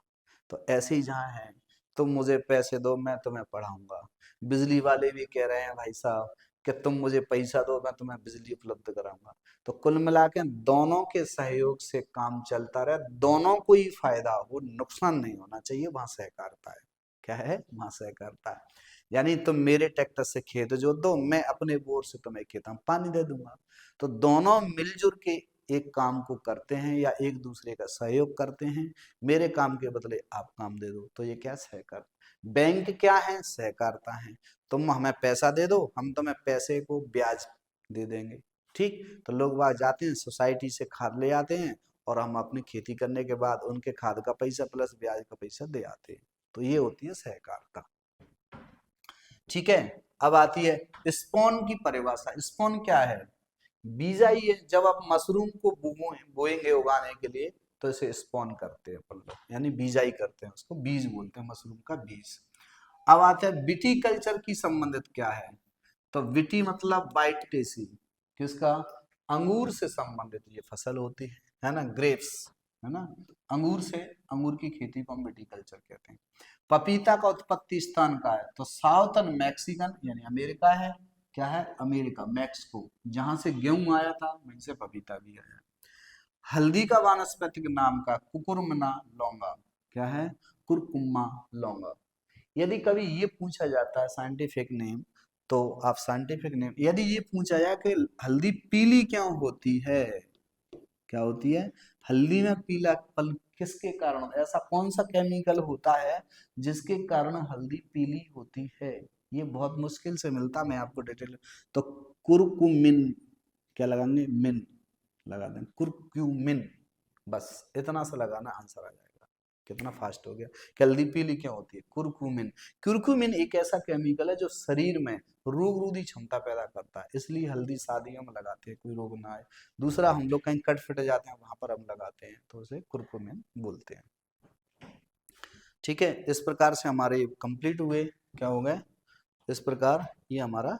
तो ऐसे ही जहाँ है, तुम मुझे पैसे दो मैं तुम्हें पढ़ाऊंगा। बिजली वाले भी कह रहे हैं भाई साहब कि तुम मुझे पैसा दो मैं तुम्हें बिजली उपलब्ध कराऊंगा। तो कुल मिला के दोनों के सहयोग से काम चलता रहे, दोनों को ही फायदा हो, नुकसान नहीं होना चाहिए, वहां सहकारिता है। क्या है, वहां सहकारिता है। यानी तुम मेरे ट्रैक्टर से खेत जोत दो, मैं अपने बोर से तुम्हें खेत में पानी दे दूंगा। तो दोनों मिलजुल के एक काम को करते हैं, या एक दूसरे का सहयोग करते हैं। मेरे काम के बदले आप काम दे दो, तो ये क्या, सहकार। बैंक क्या है, सहकारिता है। तुम हमें पैसा दे दो, हम तुम्हें पैसे को ब्याज दे देंगे। ठीक, तो लोग वहां जाते हैं, सोसाइटी से खाद ले आते हैं, और हम अपनी खेती करने के बाद उनके खाद का पैसा प्लस ब्याज का पैसा दे आते हैं। तो ये होती है सहकारिता। ठीक है, अब आती है स्पॉन की परिभाषा। स्पॉन क्या है, बीजाई है। जब आप मशरूम को बोएंगे उगाने के लिए, तो इसे स्पॉन करते हैं अपन लोग, यानी बीजाई करते हैं, उसको बीज बोलते हैं, मशरूम का बीज। अब आते हैं विटीकल्चर की संबंधित क्या है। तो विटी मतलब वाइट, किसका, अंगूर से संबंधित ये फसल होती है ना, ग्रेप्स, है ना, अंगूर से, अंगूर की खेती को हम विटीकल्चर कहते हैं। पपीता का उत्पत्ति स्थान का है, तो साउथर्न मैक्सिकन यानी अमेरिका है। क्या है, अमेरिका, मैक्सिको, जहां से गेहूं आया था वहीं से पपीता भी आया। हल्दी का वानस्पतिक नाम का कुकुरमुना लौंगा। क्या है, कुरकुम्मा लौंगा। यदि कभी ये पूछा जाता है साइंटिफिक नेम, तो आप साइंटिफिक नेम, यदि ये पूछा जाए कि हल्दी पीली क्यों होती है, क्या होती है, हल्दी में पीला पल किसके कारण, ऐसा कौन सा केमिकल होता है जिसके कारण हल्दी पीली होती है। ये बहुत मुश्किल से मिलता, मैं आपको डिटेल। तो कुरकुमिन, क्या लगाएंगे, मिन लगा दें, कुरक्यूमिन, बस इतना सा लगाना, आंसर आ जाएगा। कितना फास्ट हो गया। कि हल्दी पीली क्यों होती है, कुरकुमिन। कुरकुमिन एक ऐसा केमिकल है जो शरीर में रोग रोधी क्षमता पैदा करता है, इसलिए हल्दी शादियों में लगाते हैं, कोई रोग ना आए। दूसरा, हम लोग कहीं कट फिट जाते हैं वहां पर हम लगाते हैं, तो उसे कुरकुमिन बोलते हैं। ठीक है, इस प्रकार से हमारे कंप्लीट हुए, क्या हो गए, इस प्रकार ये हमारा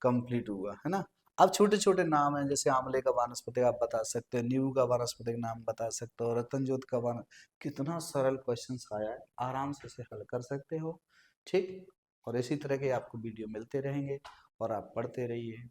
कंप्लीट हुआ, है ना। अब छोटे छोटे नाम हैं, जैसे आंवले का वानस्पतिक आप बता सकते हो, नींबू का वानस्पतिक नाम बता सकते हो, रतनजोत का वान, कितना सरल क्वेश्चन आया है, आराम से इसे हल कर सकते हो। ठीक, और इसी तरह के आपको वीडियो मिलते रहेंगे और आप पढ़ते रहिए।